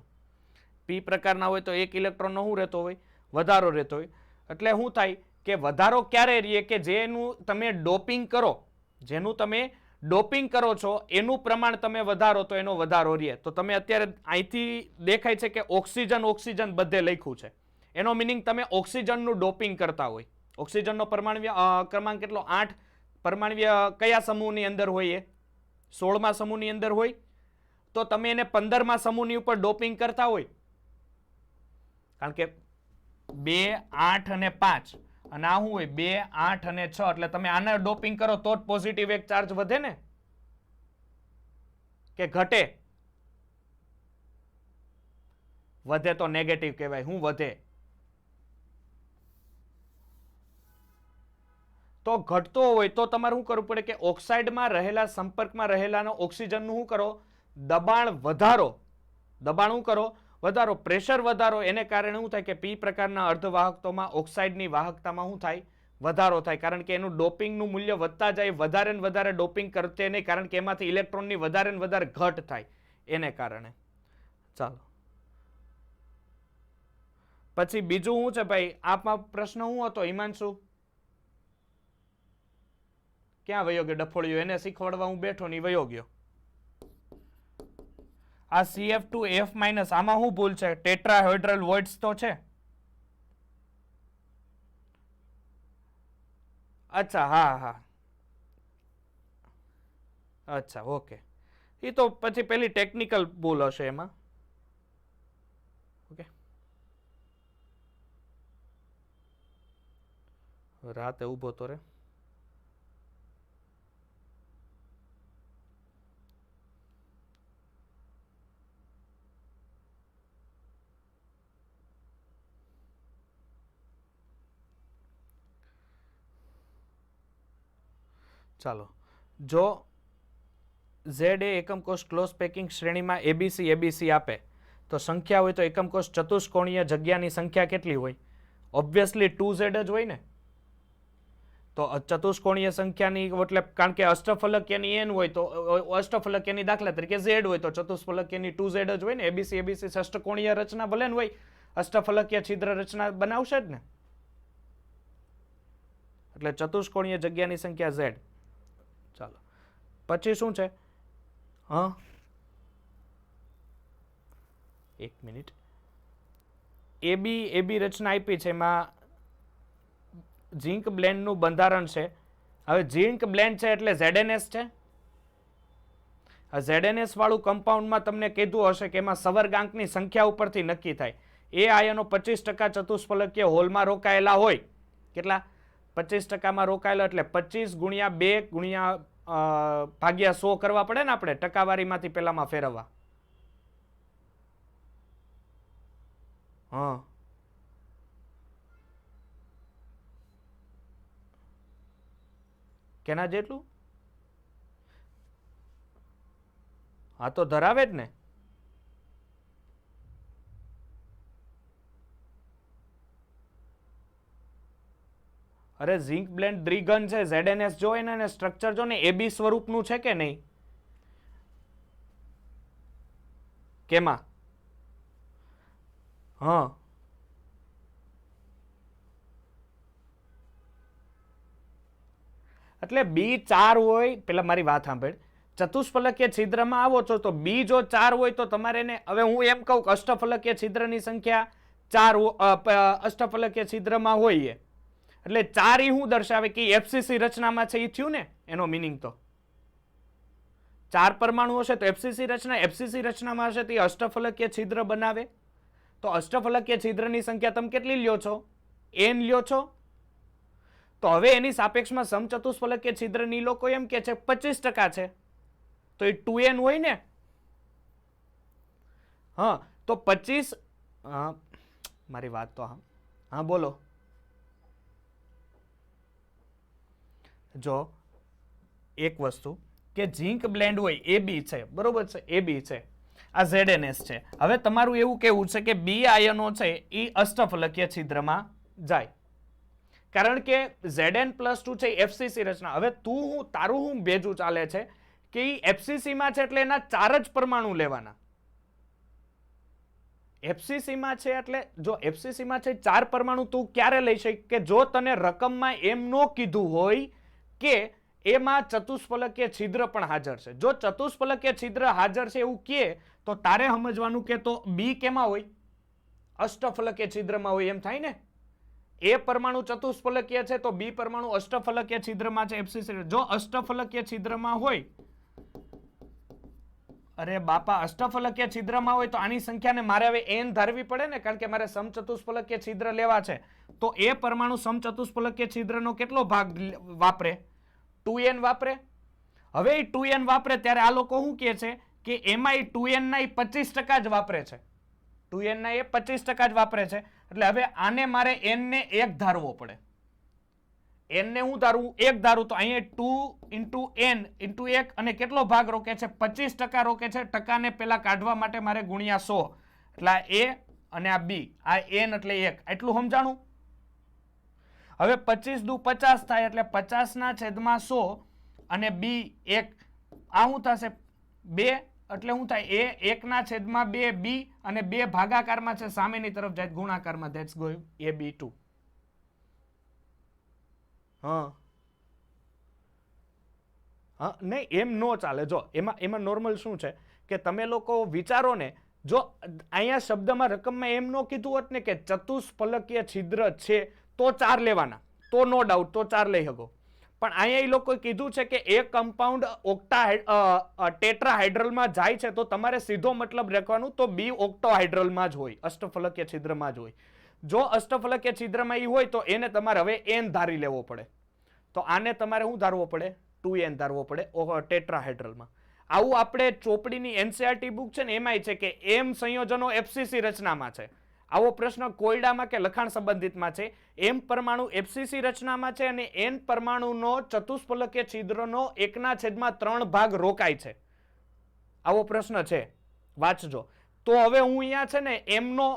પી પ્રકારના હોય તો એક ઇલેક્ટ્રોનનો શું રહેતો હોય? વધારો રહેતો હોય. એટલે શું થાય કે વધારો ક્યારે રહીએ કે જેનું તમે ડોપિંગ કરો, જેનું તમે ડોપિંગ કરો છો એનું પ્રમાણ તમે વધારો તો એનો વધારો રહે. તો તમે અત્યારે અહીંથી દેખાય છે કે ઓક્સિજન ઓક્સિજન બધે લખ્યું છે, એનો મિનિંગ તમે ઓક્સિજનનું ડોપિંગ કરતા હોય. ઓક્સિજનનો પરમાણ્વીય ક્રમાંક કેટલો? 8. પરમાણ્વીય કયા સમૂહની અંદર હોય? એ 16મા સમૂહની અંદર હોય. તો તમે એને 15મા સમૂહની ઉપર ડોપિંગ કરતા હોય, કારણ કે 2, 8 અને 5 અને આ શું હોય? 2, 8 અને 6. એટલે તમે આને ડોપિંગ કરો તો જ પોઝિટિવ એક ચાર્જ વધે ને, કે ઘટે? વધે તો નેગેટિવ કહેવાય. શું વધે? તો ઘટતો હોય તો તમારે શું કરવું પડે કે ઓક્સાઇડમાં રહેલા સંપર્કમાં રહેલાનો ઓક્સિજનનું શું કરો? દબાણ વધારો. દબાણ શું કરો? વધારો. પ્રેશર વધારો. એને કારણે શું થાય કે પી પ્રકારના અર્ધવાહકતોમાં ઓક્સાઇડની વાહકતામાં શું થાય? વધારો થાય. કારણ કે એનું ડોપિંગનું મૂલ્ય વધતા જાય, વધારે ને વધારે ડોપિંગ કરતે નહીં, કારણ કે એમાંથી ઇલેક્ટ્રોનની વધારે ને વધારે ઘટ થાય એને કારણે. ચાલો પછી બીજું શું છે ભાઈ? આમાં પ્રશ્ન શું હતો હિમાંશુ? ક્યાં વયો ગયો ડફોળિયો? એને શીખવાડવા હું બેઠો ને વયો ગયો. આ CF2F- આમાં શું ભૂલ છે? ટેટ્રાહેડ્રલ વોઇડ્સ તો છે. અચ્છા, હા હા, અચ્છા, ઓકે. એ તો પછી પેલી ટેકનિકલ ભૂલ હશે એમાં. ઓકે, રાતે ઊભો તો રે. ચાલો, જો Z એ એકમ કોષ ક્લોઝ પેકિંગ શ્રેણીમાં એબીસી એબીસી આપે તો સંખ્યા હોય તો એકમ કોષ ચતુષ્કોણીય જગ્યાની સંખ્યા કેટલી હોય? ઓબ્વિયસલી 2Z જ હોય ને. તો ચતુષ્કોણીય સંખ્યાની એટલે કારણ કે અષ્ટફલકીયની n હોય તો અષ્ટફલકીયની દાખલા તરીકે Z હોય તો ચતુષ્ફલકીયની 2Z જ હોય ને. એબીસી એબીસી ષષ્ટકોણીય રચના ભલે ને હોય, અષ્ટફલકીય છિદ્ર રચના બનાવશે જ ને. એટલે ચતુષ્કોણીય જગ્યાની સંખ્યા Z. ચાલો પછી શું છે? હા, એક મિનિટ. એબી રચના આપી છે, એમાં ઝીંક બ્લેન્ડનું બંધારણ છે. હવે ઝીંક બ્લેન્ડ છે એટલે ZNS છે. ZNS વાળું કમ્પાઉન્ડમાં તમને કીધું હશે કે એમાં સવર્ગાંકની સંખ્યા ઉપરથી નક્કી થાય. એ આયનો 25% ચતુષ્ફલકીય હોલમાં રોકાયેલા હોય. કેટલા? 25%માં રોકાયેલા, એટલે 25 ગુણ્યા 2 ગુણ્યા ભાગ્યા 100 કરવા પડે ને આપણે ટકાવારીમાંથી પેલામાં ફેરવવા. હા, કેના જેટલું? હા તો ધરાવે જ ને. અરે ઝિંક બ્લેન્ડ દ્વિઘન છે. ZNS જો એને સ્ટ્રક્ચર જો ને એબી સ્વરૂપનું છે કે નહીં? કેમાં? હા, એટલે બી 4 હોય. પેલા મારી વાત સાંભળ. ચતુષ્ફલકીય છિદ્રમાં આવો છો તો બી જો 4 હોય તો તમારે એને, હવે હું એમ કહું કે અષ્ટફલકીય છિદ્રની સંખ્યા 4 અષ્ટફલકીય છિદ્રમાં હોય, એટલે 4 શું દર્શાવે કે એફસીસી રચનામાં છે. એ થયું ને એનો મિનિંગ. તો 4 પરમાણુ હશે તો એફસીસી રચનામાં હશે તો એ અષ્ટફલકીય છિદ્ર બનાવે. તો અષ્ટફલકીય છિદ્રની સંખ્યા તમે કેટલી લ્યો છો? n લ્યો છો. તો હવે એની સાપેક્ષમાં સમચતુષ્ફલકીય છિદ્રની લોકો એમ કે છે 25% છે, તો એ 2n હોય ને. હા, તો 25. હા, મારી વાત તો હા બોલો. જો એક વસ્તુ કે ઝીંક બ્લેન્ડ હોય, એબી છે, બરોબર છે, એબી છે, આ ZNS છે. હવે તમારું એવું કેવું છે કે બી આયનો છે એ અષ્ટફલકીય છિદ્રમાં જાય, કારણ કે Zn+2 છે એફસીસી રચના. હવે તારું હું ભેજું ચાલે છે કે એ એફસીસી માં છે એટલે એના 4 જ પરમાણુ લેવાના. FCC માં છે એટલે જો FCC માં છે 4 પરમાણુ તું ક્યારે લઈ શક કે જો તને રકમમાં એમ નો કીધું હોય કે એમાં ચતુષ્ફલકીય છિદ્ર પણ હાજર છે. જો ચતુષ્ફલકીય છિદ્ર હાજર છે એવું કહે તો તારે સમજવાનું કે તો બી કેમાં હોય? અષ્ટફલકીય છિદ્રમાં હોય એમ થાય ને. એ પરમાણુ ચતુષ્ફલકીય છે તો બી પરમાણુ અષ્ટફલકીય છિદ્રમાં છે FCC. જો અષ્ટફલકીય છિદ્રમાં હોય, અરે બાપા અષ્ટફલકીય છિદ્રમાં હોય તો આની સંખ્યાને મારે હવે n ધારવી પડે ને, કારણ કે મારે સમચતુષ્ફલકીય છિદ્ર લેવા છે. તો એ પરમાણુ સમચતુષ્ફલકીય છિદ્રનો કેટલો ભાગ વાપરે? 2n વાપરે. હવે એ 2n વાપરે ત્યારે આ લોકો શું કહે છે કે એમાં 2n ના 25% જ વાપરે છે. 2n ના એ 25% જ વાપરે છે. એટલે હવે આને મારે n ને 1 ધારવો પડે. n ને હું ધારું 1 ધારું તો અહીંયા 2 into n into 1 અને કેટલો ભાગ રોકે છે? 25% રોકે છે. ટકાને પેલા કાઢવા માટે મારે ગુણ્યા 100. એટલે આ a અને આ b, આ n એટલે 1. એટલું સમજાણું? હવે 25 દુ 50 થાય એટલે 50 ના છેદમાં 100 અને b 1. આ શું થશે? 2 એટલે શું થાય? a 1 ના છેદમાં 2 b અને 2 ભાગાકારમાં છે સામેની તરફ જાય ગુણાકારમાં. That's going ab2. હા નહીં એમ નો ચાલે. જો એમાં નોર્મલ શું છે કે તમે લોકો વિચારો ને, જો અહીંયા શબ્દમાં રકમમાં એમ નો કીધું હોત ને કે ચતુષ્ફલકીય છિદ્ર છે તો 4 લેવાના, તો નો ડાઉટ તો 4 લઈ શકો. પણ અહીંયા એ લોકોએ કીધું છે કે એક કમ્પાઉન્ડ ટેટ્રાહાઇડ્રલમાં જાય છે તો તમારે સીધો મતલબ રાખવાનું તો બી ઓક્ટોહાઇડ્રલમાં જ હોય, અષ્ટફલકીય છિદ્રમાં જ હોય. જો અષ્ટફલકીય છિદ્રમાં એ હોય તો એને તમારે હવે n ધારી લેવો પડે. તો આને તમારે શું ધારવો પડે? 2n ધારવો પડે ટેટ્રાહાઇડ્રલમાં. આવું આપણે ચોપડીની NCERT બુક છે ને એમાંય છે કે m સંયોજનો FCC રચનામાં છે. આવો પ્રશ્ન કોયડામાં કે લખાણ સંબંધિતમાં છે. m પરમાણુ FCC રચનામાં છે અને n પરમાણુનો ચતુષ્ફલકીય છિદ્રનો 1/3 ભાગ રોકાય છે. આવો પ્રશ્ન છે, વાંચજો. તો હવે હું અહીંયા છે ને એમનો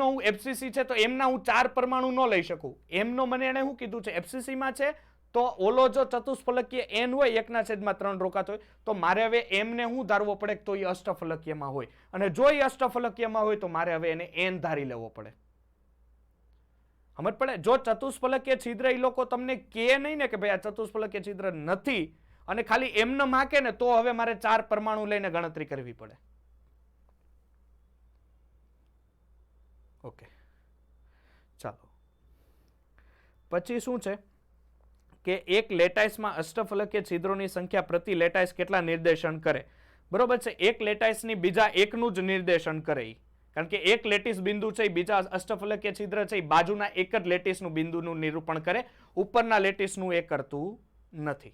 હું FCC છે તો એમના હું 4 પરમાણુ ન લઈ શકું. એમનો મને એને શું કીધું છે? FCC માં છે તો ઓલો જો ચતુષ્ફલકીય n હોય 1/3 રોકાતો હોય તો મારે હવે m ને હું ધારવો પડે તો એ અષ્ટફલકીયમાં હોય. અને જો એ અષ્ટફલકીયમાં હોય તો મારે હવે એને n ધારી લેવો પડે. સમજ પડે? જો ચતુષ્ફલકીય છિદ્ર એ લોકો તમને કહે નહીં ને કે ભાઈ આ ચતુષ્ફલકીય છિદ્ર નથી અને ખાલી એમને માકે ને તો હવે મારે 4 પરમાણુ લઈને ગણતરી કરવી પડે. ઓકે ચાલો. પછી શું છે કે એક લેટાઈસમાં અષ્ટફલકીય છિદ્રોની સંખ્યા પ્રતિ લેટાઈસ કેટલા નિર્દેશન કરે? બરોબર છે. એક લેટાઈસની બીજા એકનું જ નિર્દેશન કરે. કારણ કે એક લેટીસ બિંદુ છે એ બીજા અષ્ટફલકીય છિદ્ર છે એ બાજુના એક જ લેટીસનું બિંદુનું નિરૂપણ કરે, ઉપરના લેટીસનું એ કરતું નથી.